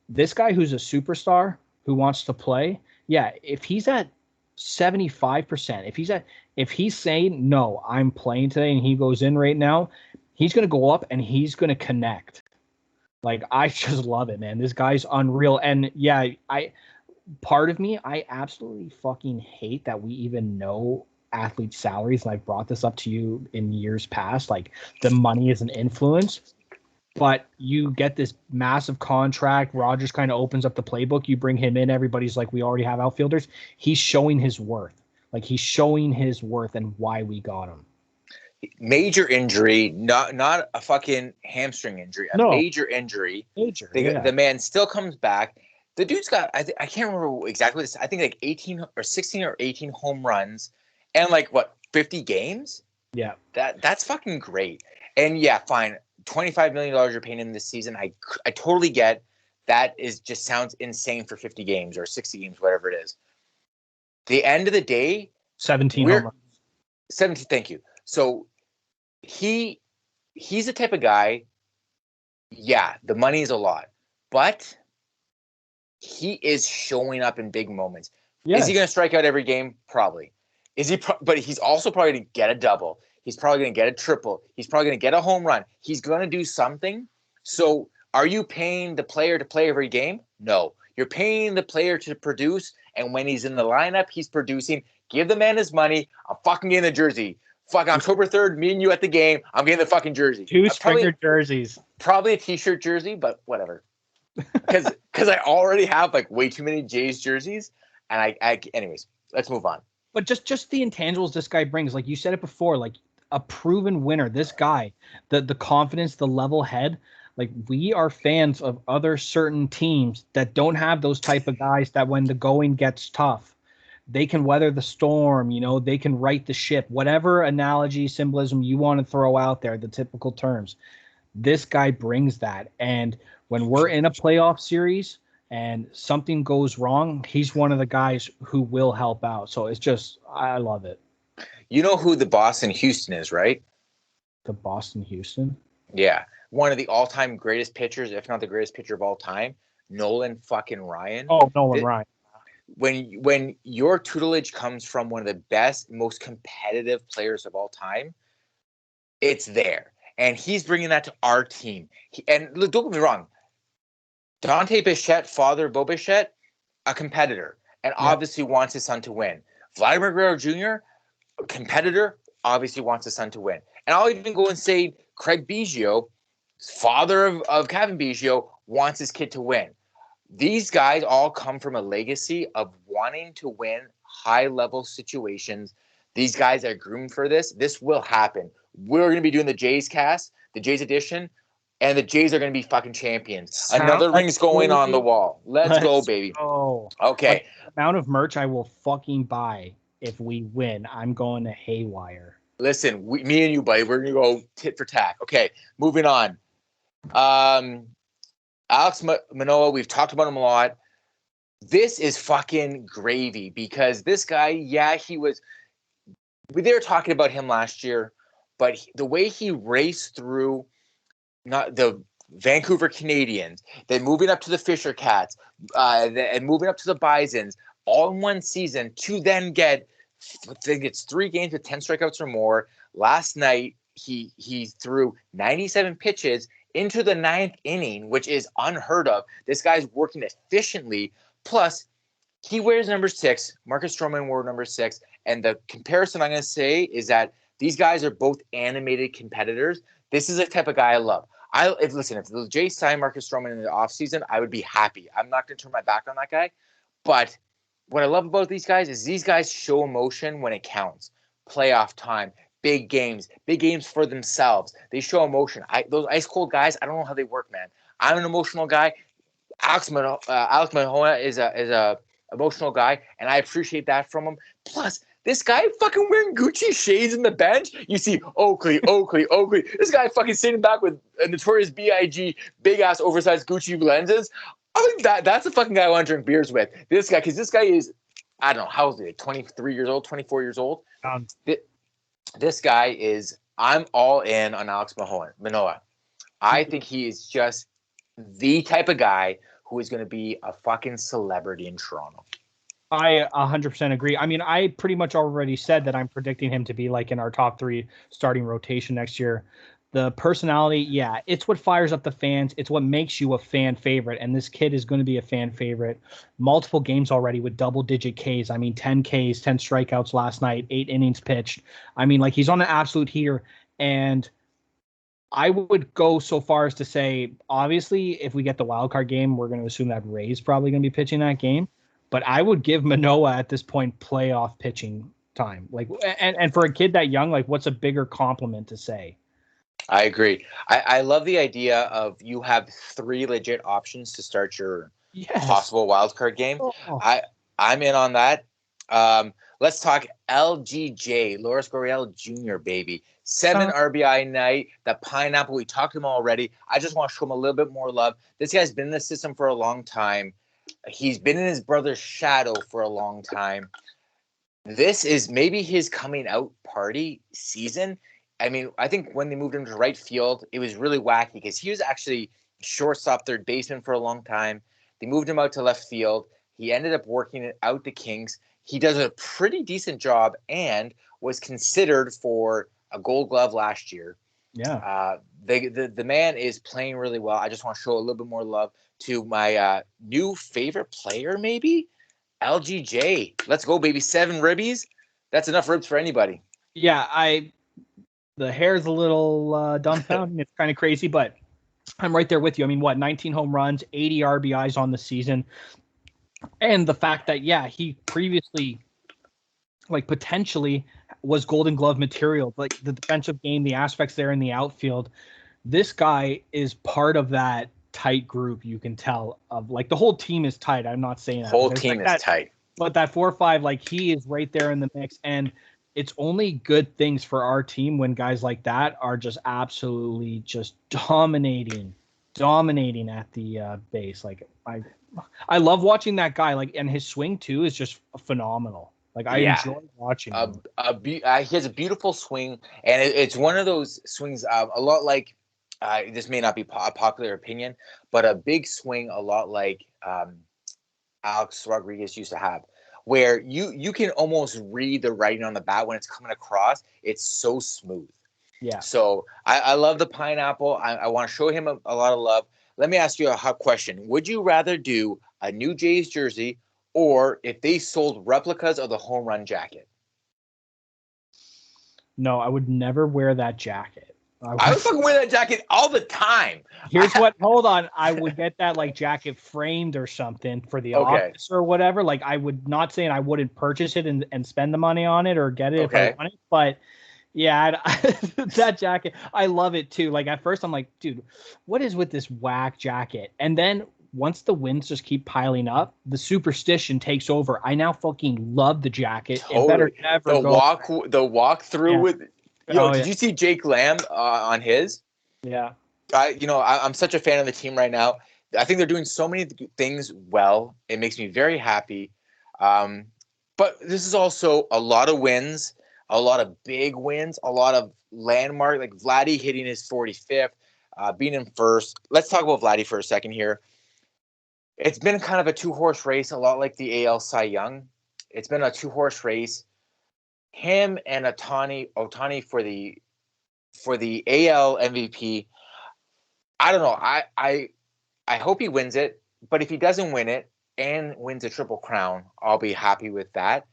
this guy who's a superstar who wants to play, yeah, if he's at 75%, if he's saying, no, I'm playing today, and he goes in right now, he's going to go up and he's going to connect. Like, I just love it, man. This guy's unreal. And yeah, part of me, I absolutely fucking hate that we even know athletes' salaries. And I've brought this up to you in years past. Like, the money is an influence, but you get this massive contract. Rogers kind of opens up the playbook. You bring him in. Everybody's like, we already have outfielders. He's showing his worth. Like, he's showing his worth and why we got him. Major injury, not a fucking hamstring injury, major injury. The man still comes back. The dude's got, I can't remember exactly this. I think like 18 or 16 or 18 home runs and like 50 games. Yeah. That's fucking great. And yeah, fine. $25 million you're paying him this season. I totally get that. Is just sounds insane for 50 games or 60 games, whatever it is. The end of the day, 17 home runs. 17. Thank you. So he's the type of guy. Yeah, the money is a lot, but he is showing up in big moments. Yes. Is he going to strike out every game? Probably. Is he? But he's also probably going to get a double. He's probably going to get a triple. He's probably going to get a home run. He's going to do something. So are you paying the player to play every game? No. You're paying the player to produce, and when he's in the lineup, he's producing. Give the man his money. I'm fucking getting the jersey. Fuck, October 3rd, me and you at the game. I'm getting the fucking jersey. 2 Springer jerseys. Probably a T-shirt jersey, but whatever. Because I already have like way too many Jays jerseys. And I anyways, let's move on. But just the intangibles this guy brings, like you said it before, like a proven winner. This guy, the confidence, the level head. Like, we are fans of other certain teams that don't have those type of guys that when the going gets tough, they can weather the storm, they can right the ship, whatever analogy, symbolism you want to throw out there, the typical terms. This guy brings that. And when we're in a playoff series and something goes wrong, he's one of the guys who will help out. So it's just, I love it. You know who the Boston Houston is, right? The Boston Houston? Yeah. One of the all-time greatest pitchers, if not the greatest pitcher of all time, Nolan fucking Ryan. Oh, Nolan Ryan. When your tutelage comes from one of the best, most competitive players of all time, it's there. And he's bringing that to our team. And don't get me wrong, Dante Bichette, father Bo Bichette, a competitor, and obviously wants his son to win. Vladimir Guerrero Jr., a competitor, obviously wants his son to win. And I'll even go and say Craig Biggio, father of Kevin Biggio, wants his kid to win. These guys all come from a legacy of wanting to win high-level situations. These guys are groomed for this. This will happen. We're going to be doing the Jays cast, the Jays edition, and the Jays are going to be fucking champions. Another ring's going on the wall. Let's go, baby. Go. Okay. Like, the amount of merch I will fucking buy if we win, I'm going to haywire. Listen, me and you, buddy, we're going to go tit for tat. Okay, moving on. Alex Manoa, we've talked about him a lot. This is fucking gravy because this guy, they were talking about him last year, but the way he raced through not the Vancouver Canadians, then moving up to the Fisher Cats, and moving up to the Bisons, all in one season to then get, I think it's 3 games with 10 strikeouts or more. Last night, he threw 97 pitches into the 9th inning, which is unheard of. This guy's working efficiently. Plus, he wears number 6. Marcus Stroman wore number 6. And the comparison I'm going to say is that these guys are both animated competitors. This is the type of guy I love. If the Jays signed Marcus Stroman in the offseason, I would be happy. I'm not going to turn my back on that guy. But what I love about these guys is these guys show emotion when it counts. Playoff time, big games for themselves. They show emotion. Those ice cold guys, I don't know how they work, man. I'm an emotional guy. Alex Manoa is a emotional guy, and I appreciate that from him. Plus, this guy fucking wearing Gucci shades in the bench. You see Oakley. This guy fucking sitting back with a Notorious B.I.G. big ass oversized Gucci lenses. I think that's the fucking guy I want to drink beers with. This guy, because this guy is, I don't know, how old is he? 23 years old, 24 years old. This guy is, I'm all in on Alex Manoa. I think he is just the type of guy who is going to be a fucking celebrity in Toronto. I 100% agree. I mean, I pretty much already said that I'm predicting him to be like in our top 3 starting rotation next year. The personality, it's what fires up the fans. It's what makes you a fan favorite. And this kid is going to be a fan favorite. Multiple games already with double-digit Ks. I mean, 10 Ks, 10 strikeouts last night, 8 innings pitched. I mean, like, he's on an absolute heater. And I would go so far as to say, obviously, if we get the wild card game, we're going to assume that Ray's probably going to be pitching that game. But I would give Manoa at this point playoff pitching time. Like, and for a kid that young, like, what's a bigger compliment to say? I agree. I love the idea of you have 3 legit options to start your possible wildcard game. Oh. I'm in on that. Let's talk LGJ, Loris Gurriel Jr., baby. 7 RBI night. The pineapple, we talked to him already. I just want to show him a little bit more love. This guy's been in the system for a long time. He's been in his brother's shadow for a long time. This is maybe his coming out party season. I mean, I think when they moved him to right field, it was really wacky because he was actually shortstop, third baseman for a long time. They moved him out to left field. He ended up working it out the kinks. He does a pretty decent job and was considered for a Gold Glove last year. Yeah. The man is playing really well. I just want to show a little bit more love to my new favorite player, maybe LGJ. Let's go, baby. 7 ribbies. That's enough ribs for anybody. Yeah, the hair's a little dumbfounding. It's kind of crazy, but I'm right there with you. I mean, 19 home runs, 80 RBIs on the season. And the fact that, he previously, like, potentially was Golden Glove material, like the defensive game, the aspects there in the outfield. This guy is part of that tight group. You can tell of, like, the whole team is tight. I'm not saying that. Whole team is tight. But that 4-5, like, he is right there in the mix. And it's only good things for our team when guys like that are just absolutely just dominating at the base. Like, I love watching that guy. Like, and his swing too is just phenomenal. Like, I enjoy watching him. He has a beautiful swing, and it's one of those swings a lot like this may not be a popular opinion, but a big swing a lot like Alex Rodriguez used to have, where you can almost read the writing on the bat when it's coming across. It's so smooth. Yeah. So I love the pineapple. I want to show him a lot of love. Let me ask you a hot question. Would you rather do a new Jays jersey or if they sold replicas of the home run jacket? No, I would never wear that jacket. I would fucking wear that jacket all the time. Hold on. I would get that like jacket framed or something for the Okay. office or whatever. Like I would not saying I wouldn't purchase it and spend the money on it or get it if I want it. But yeah, that jacket, I love it too. Like at first I'm like, dude, what is with this whack jacket? And then once the wins just keep piling up, the superstition takes over. I now fucking love the jacket. Totally. It better never the walk through with. Did you see Jake Lamb on his? Yeah. I'm such a fan of the team right now. I think they're doing so many things well. It makes me very happy. But this is also a lot of wins, a lot of big wins, a lot of landmark, like Vladdy hitting his 45th, being in first. Let's talk about Vladdy for a second here. It's been kind of a two-horse race, a lot like the AL Cy Young. It's been a two-horse race. Him and Ohtani for the AL MVP. I don't know. I hope he wins it, but if he doesn't win it and wins a Triple Crown, I'll be happy with that.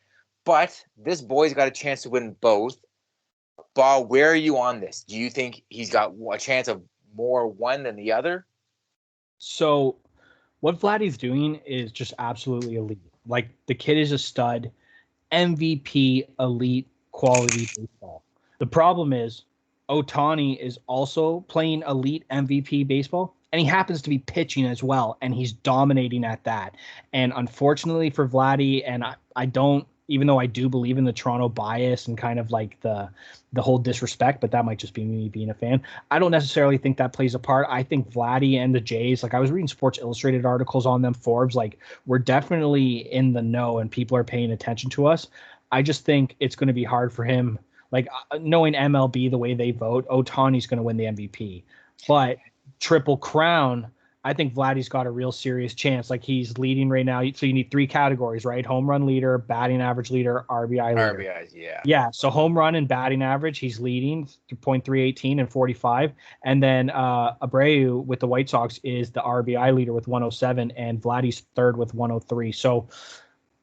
But this boy's got a chance to win both. Bob, where are you on this? Do you think he's got a chance of more one than the other? So what Vladdy's doing is just absolutely elite. Like the kid is a stud. MVP elite quality baseball. The problem is Ohtani is also playing elite MVP baseball, and he happens to be pitching as well, and he's dominating at that. And unfortunately for Vladdy, and I don't, even though I do believe in the Toronto bias and kind of like the whole disrespect, but that might just be me being a fan. I don't necessarily think that plays a part. I think Vladdy and the Jays, like I was reading Sports Illustrated articles on them, Forbes, like we're definitely in the know and people are paying attention to us. I just think it's going to be hard for him. Like knowing MLB the way they vote, Ohtani's going to win the MVP. But Triple Crown, I think Vladdy's got a real serious chance. Like he's leading right now. So you need three categories, right? Home run leader, batting average leader, RBI leader. RBIs, yeah. Yeah. So home run and batting average, he's leading 3.318 and 45. And then Abreu with the White Sox is the RBI leader with 107, and Vladdy's third with 103. So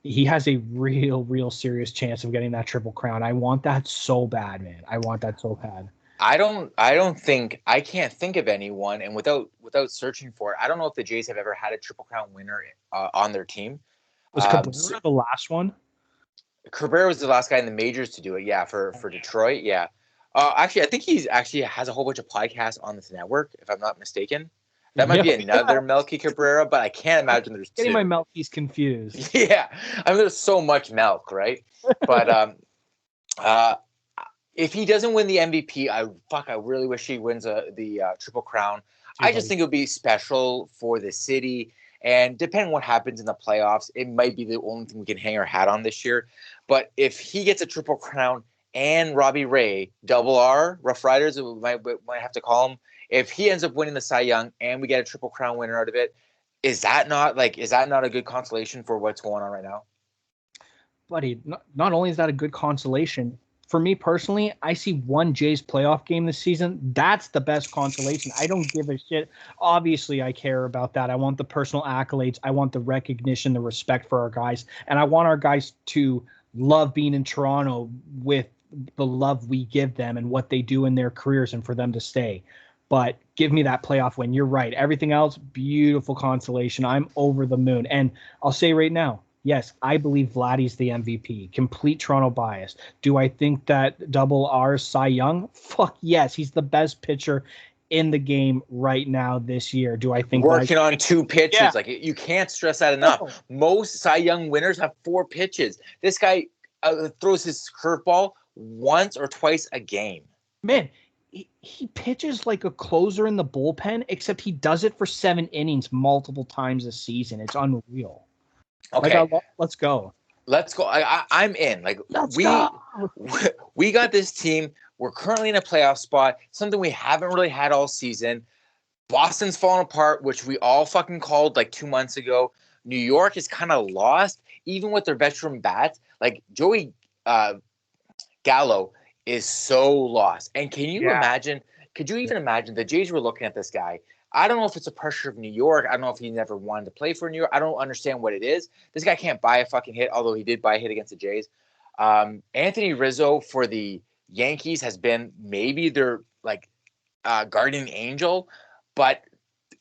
he has a real serious chance of getting that Triple Crown. I want that so bad, man. I want that so bad. I can't think of anyone, and without searching for it, I don't know if the Jays have ever had a Triple Crown winner on their team. Was Cabrera the last one? Cabrera was the last guy in the majors to do it. Yeah, for Detroit. Yeah. Actually, I think he's actually has a whole bunch of podcasts on this network, if I'm not mistaken. That might be another Melky Cabrera, but I can't imagine there's two. Getting my Melky's confused. Yeah, I mean, there's so much milk, right? But if he doesn't win the MVP, I really wish he wins the Triple Crown. I just think it would be special for the city. And depending on what happens in the playoffs, it might be the only thing we can hang our hat on this year. But if he gets a Triple Crown and Robbie Ray, double R, Rough Riders, we might have to call him. If he ends up winning the Cy Young and we get a Triple Crown winner out of it, is that not a good consolation for what's going on right now? Buddy, not only is that a good consolation, for me personally, I see one Jays playoff game this season. That's the best consolation. I don't give a shit. Obviously, I care about that. I want the personal accolades. I want the recognition, the respect for our guys. And I want our guys to love being in Toronto with the love we give them and what they do in their careers and for them to stay. But give me that playoff win. You're right. Everything else, beautiful consolation. I'm over the moon. And I'll say right now, yes, I believe Vladdy's the MVP. Complete Toronto bias. Do I think that double R Cy Young? Fuck yes. He's the best pitcher in the game right now this year. Do I think working on two pitches? Yeah. Like you can't stress that enough. No. Most Cy Young winners have 4 pitches. This guy throws his curveball once or twice a game. Man, he pitches like a closer in the bullpen, except he does it for 7 innings multiple times a season. It's unreal. Okay, let's go. Let's go. I'm in. Like we got this team. We're currently in a playoff spot. Something we haven't really had all season. Boston's falling apart, which we all fucking called like 2 months ago. New York is kind of lost, even with their veteran bats. Like Joey Gallo is so lost. And can you imagine? Could you even imagine the Jays were looking at this guy? I don't know if it's a pressure of New York. I don't know if he never wanted to play for New York. I don't understand what it is. This guy can't buy a fucking hit, although he did buy a hit against the Jays. Anthony Rizzo for the Yankees has been maybe their guardian angel, but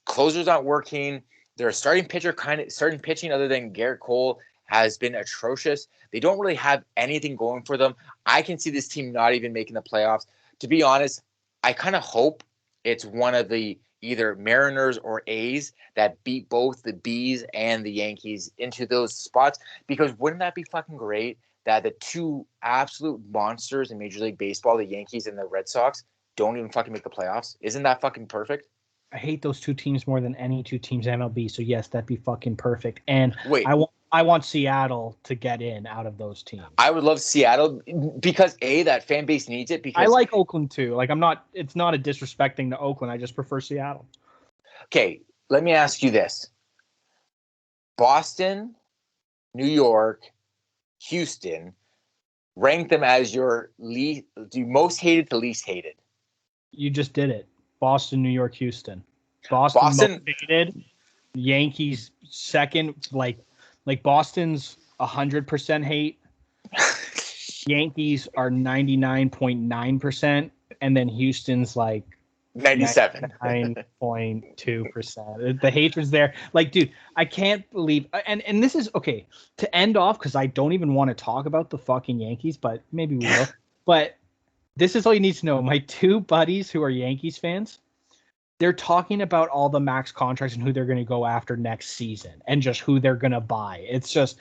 closers aren't working. Their starting pitching other than Garrett Cole has been atrocious. They don't really have anything going for them. I can see this team not even making the playoffs. To be honest, I kind of hope it's one of the either Mariners or A's that beat both the B's and the Yankees into those spots, because wouldn't that be fucking great that the two absolute monsters in Major League Baseball, the Yankees and the Red Sox, don't even fucking make the playoffs? Isn't that fucking perfect? I hate those two teams more than any two teams in MLB. So yes, that'd be fucking perfect. And wait, I want Seattle to get in out of those teams. I would love Seattle because that fan base needs it. Because I like Oakland too. Like it's not a disrespecting to Oakland. I just prefer Seattle. Okay, let me ask you this: Boston, New York, Houston, rank them as your most hated to least hated. You just did it. Boston, New York, Houston. Boston most hated. Yankees second. Like Boston's 100% hate. Yankees are 99.9%, and then Houston's like 99.2%. The hatred's there. Like, dude, I can't believe. And this is okay to end off because I don't even want to talk about the fucking Yankees, but maybe we will. But this is all you need to know. My two buddies who are Yankees fans, they're talking about all the max contracts and who they're going to go after next season and just who they're going to buy. It's just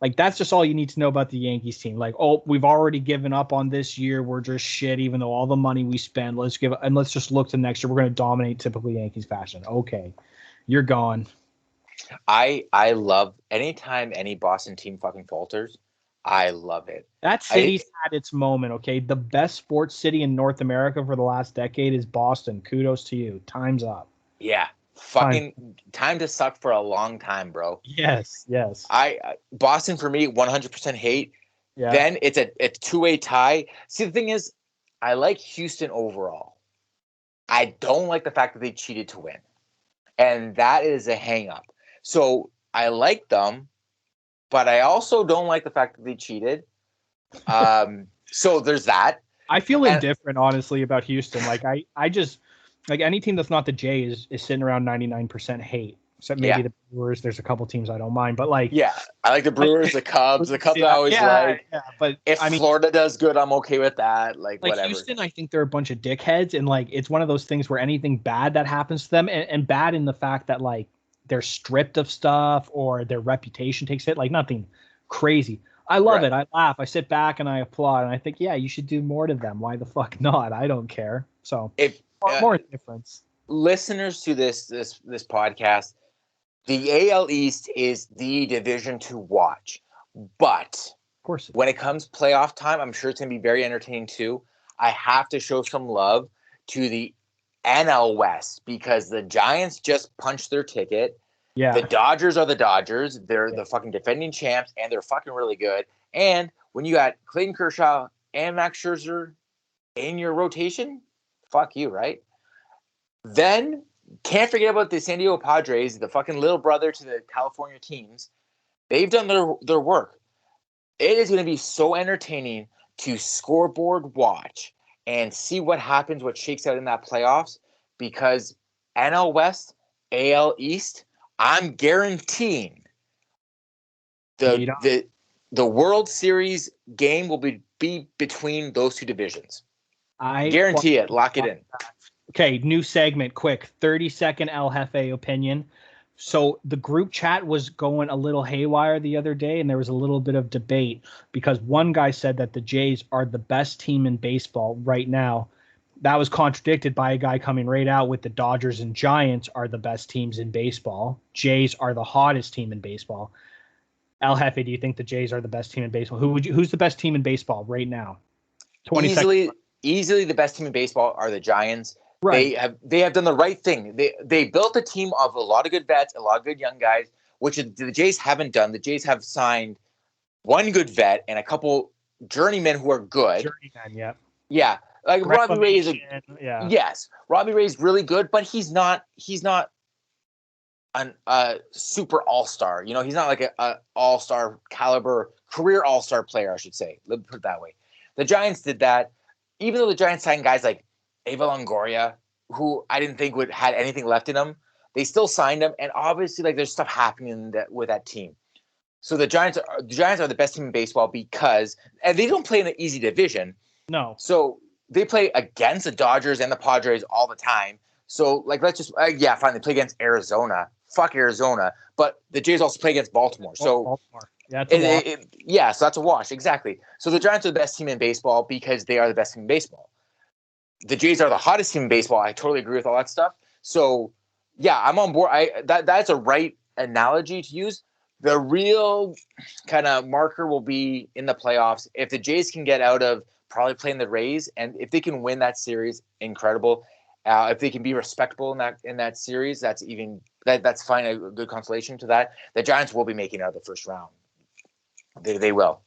like, that's just all you need to know about the Yankees team. Like, oh, we've already given up on this year. We're just shit, even though all the money we spend, let's just look to next year. We're going to dominate typical Yankees fashion. Okay. You're gone. I love anytime any Boston team fucking falters. I love it. That city's had its moment, okay? The best sports city in North America for the last decade is Boston. Kudos to you. Time's up. Yeah. Fucking time to suck for a long time, bro. Yes. Boston for me, 100% hate. Yeah. Then it's a two-way tie. See, the thing is, I like Houston overall. I don't like the fact that they cheated to win. And that is a hang-up. So I like them, but I also don't like the fact that they cheated. So there's that. I feel indifferent, honestly, about Houston. Like I just like any team that's not the Jays is sitting around 99% hate. Except maybe the Brewers. There's a couple teams I don't mind, but I like the Brewers, the Cubs. The Cubs I always like. Yeah, but if Florida does good, I'm okay with that. Like whatever. Houston, I think they're a bunch of dickheads, and it's one of those things where anything bad that happens to them, and bad in the fact that they're stripped of stuff or their reputation takes hit, nothing crazy. I love it. I laugh. I sit back and I applaud, and I think, yeah, you should do more to them. Why the fuck not? I don't care. So more difference. Listeners to this podcast, the AL East is the division to watch. But of course, when it comes playoff time, I'm sure it's going to be very entertaining too. I have to show some love to the NL West because the Giants just punched their ticket. Yeah. The Dodgers are the Dodgers. They're the fucking defending champs, and they're fucking really good. And when you got Clayton Kershaw and Max Scherzer in your rotation, fuck you, right? Then can't forget about the San Diego Padres, the fucking little brother to the California teams. They've done their work. It is going to be so entertaining to scoreboard watch and see what happens, what shakes out in that playoffs, because NL West, AL East, I'm guaranteeing the World Series game will be between those two divisions. I guarantee it. Lock it in. Okay, new segment, quick. 30-second El Hefe opinion. So the group chat was going a little haywire the other day, and there was a little bit of debate because one guy said that the Jays are the best team in baseball right now. That was contradicted by a guy coming right out with the Dodgers and Giants are the best teams in baseball. Jays are the hottest team in baseball. El Jefe, do you think the Jays are the best team in baseball? Who's the best team in baseball right now? 20 seconds. Easily the best team in baseball are the Giants. Right. They have done the right thing. They built a team of a lot of good vets, a lot of good young guys, which the Jays haven't done. The Jays have signed one good vet and a couple journeymen who are good. Journeyman, yeah. Yeah, like Robbie Ray is yes, Robbie Ray is really good, but he's not a super all-star. You know, he's not like a all-star caliber career all-star player, I should say. Let me put it that way. The Giants did that, even though the Giants signed guys like Eva Longoria, who I didn't think had anything left in them. They still signed him, and obviously, like, there's stuff happening with that team. So the Giants are the best team in baseball because, and they don't play in an easy division. No. So they play against the Dodgers and the Padres all the time. So, like, let's just fine. They play against Arizona. Fuck Arizona. But the Jays also play against Baltimore. So Baltimore. Yeah, it's a wash. So that's a wash, exactly. So the Giants are the best team in baseball because they are the best team in baseball. The Jays are the hottest team in baseball. I totally agree with all that stuff. So, yeah, I'm on board. That's a right analogy to use. The real kind of marker will be in the playoffs. If the Jays can get out of probably playing the Rays, and if they can win that series, incredible. If they can be respectable in that series, that's fine. A good consolation to that. The Giants will be making it out of the first round. They will.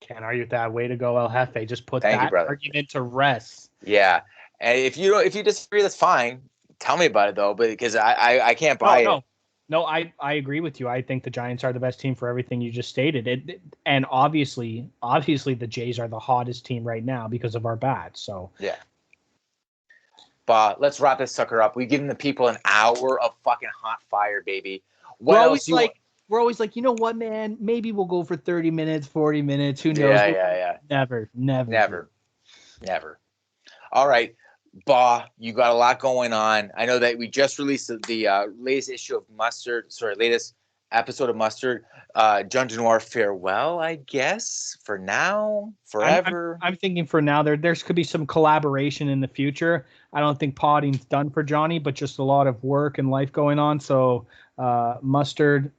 Can't argue with that. Way to go, El Hefe. Just put that argument to rest. Yeah, and if you disagree, that's fine. Tell me about it though, because I can't buy it. No, I agree with you. I think the Giants are the best team for everything you just stated. And obviously the Jays are the hottest team right now because of our bats. So yeah. But let's wrap this sucker up. We've given the people an hour of fucking hot fire, baby. We're always like, you know what, man? Maybe we'll go for 30 minutes, 40 minutes. Who knows? Yeah. Never. All right. You got a lot going on. I know that we just released the latest issue of Mustard. Latest episode of Mustard. John Noir farewell, I guess. For now, forever. I'm thinking for now. There could be some collaboration in the future. I don't think podding's done for Johnny, but just a lot of work and life going on. So Mustard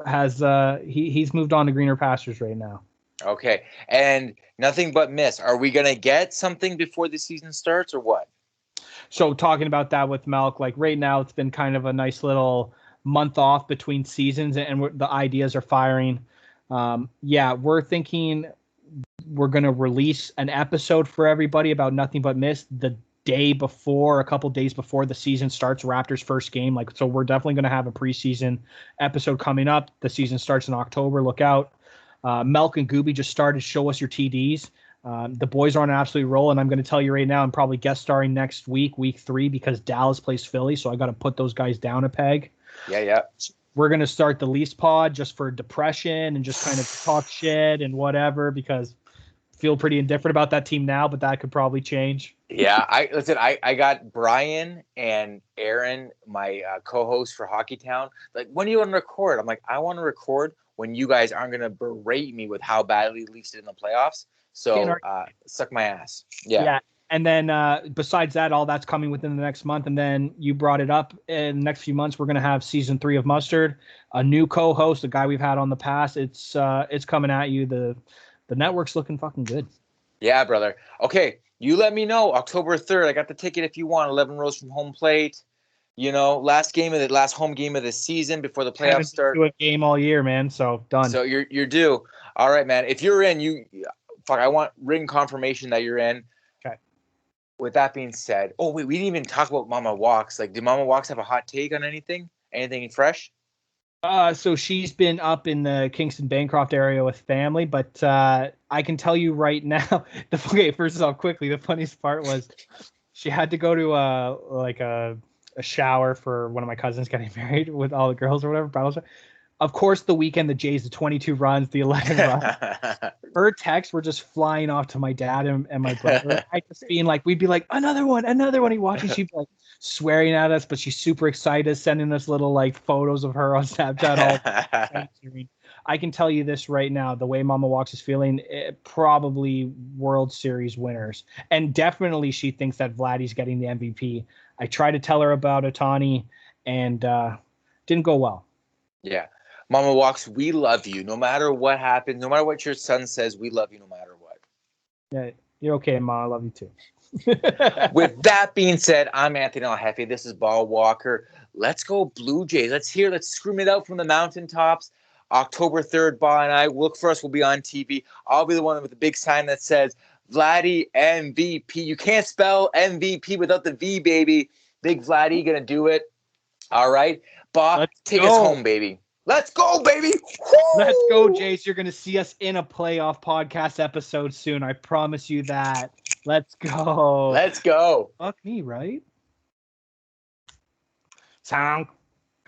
has he's moved on to greener pastures right now. Okay, and nothing but miss. Are we gonna get something before the season starts or what? So talking about that with Melk, like right now, it's been kind of a nice little month off between seasons, and the ideas are firing. We're thinking we're going to release an episode for everybody about Nothing But Miss the day before, a couple days before the season starts, Raptors' first game. So we're definitely going to have a preseason episode coming up. The season starts in October. Look out. Melk and Gooby just started Show Us Your TDs. The boys are on an absolute roll, and I'm going to tell you right now, I'm probably guest starring next week 3, because Dallas plays Philly, so I got to put those guys down a peg. Yeah. We're going to start the Leafs pod just for depression and just kind of talk shit and whatever, because I feel pretty indifferent about that team now, but that could probably change. Yeah, I got Brian and Aaron, my co-hosts for Hockey Town. Like, when do you want to record? I'm like, I want to record when you guys aren't going to berate me with how badly the Leafs did in the playoffs. So suck my ass. Yeah. And then besides that, all that's coming within the next month. And then you brought it up, in the next few months, we're going to have season 3 of Mustard, a new co-host, a guy we've had on the past. It's coming at you. The network's looking fucking good. Yeah, brother. Okay. You let me know. October 3rd. I got the ticket if you want. 11 rows from home plate. You know, last home game of the season before the playoffs start. Do a game all year, man. So done. So you're due. All right, man. If you're in, I want written confirmation that you're in. Okay. With that being said, we didn't even talk about Mama Walks. Like, did Mama Walks have a hot take on anything? Anything fresh? So she's been up in the Kingston Bancroft area with family, but I can tell you right now. First off, quickly, the funniest part was she had to go to a shower for one of my cousins getting married with all the girls or whatever. Of course, the weekend, the Jays, the 22 runs, the 11 runs. Her texts were just flying off to my dad and my brother. I just being like, we'd be like, another one. He watching. She'd be like swearing at us, but she's super excited, sending us little like photos of her on Snapchat. I can tell you this right now, the way Mama Walks is feeling, probably World Series winners. And definitely she thinks that Vladdy's getting the MVP. I tried to tell her about Ohtani and didn't go well. Yeah. Mama Walks, we love you. No matter what happens, no matter what your son says, we love you no matter what. Yeah, you're okay, Ma. I love you too. With that being said, I'm Anthony Hefe. This is Ball Walker. Let's go Blue Jays. Let's scream it out from the mountaintops. October 3rd, Ball and I, look for us. We'll be on TV. I'll be the one with the big sign that says, Vladdy MVP. You can't spell MVP without the V, baby. Big Vladdy gonna do it. All right. Bob, take us home, baby. Let's go, baby. Woo! Let's go, Jace. You're gonna see us in a playoff podcast episode soon. I promise you that. Let's go. Let's go. Fuck me, right? Sound.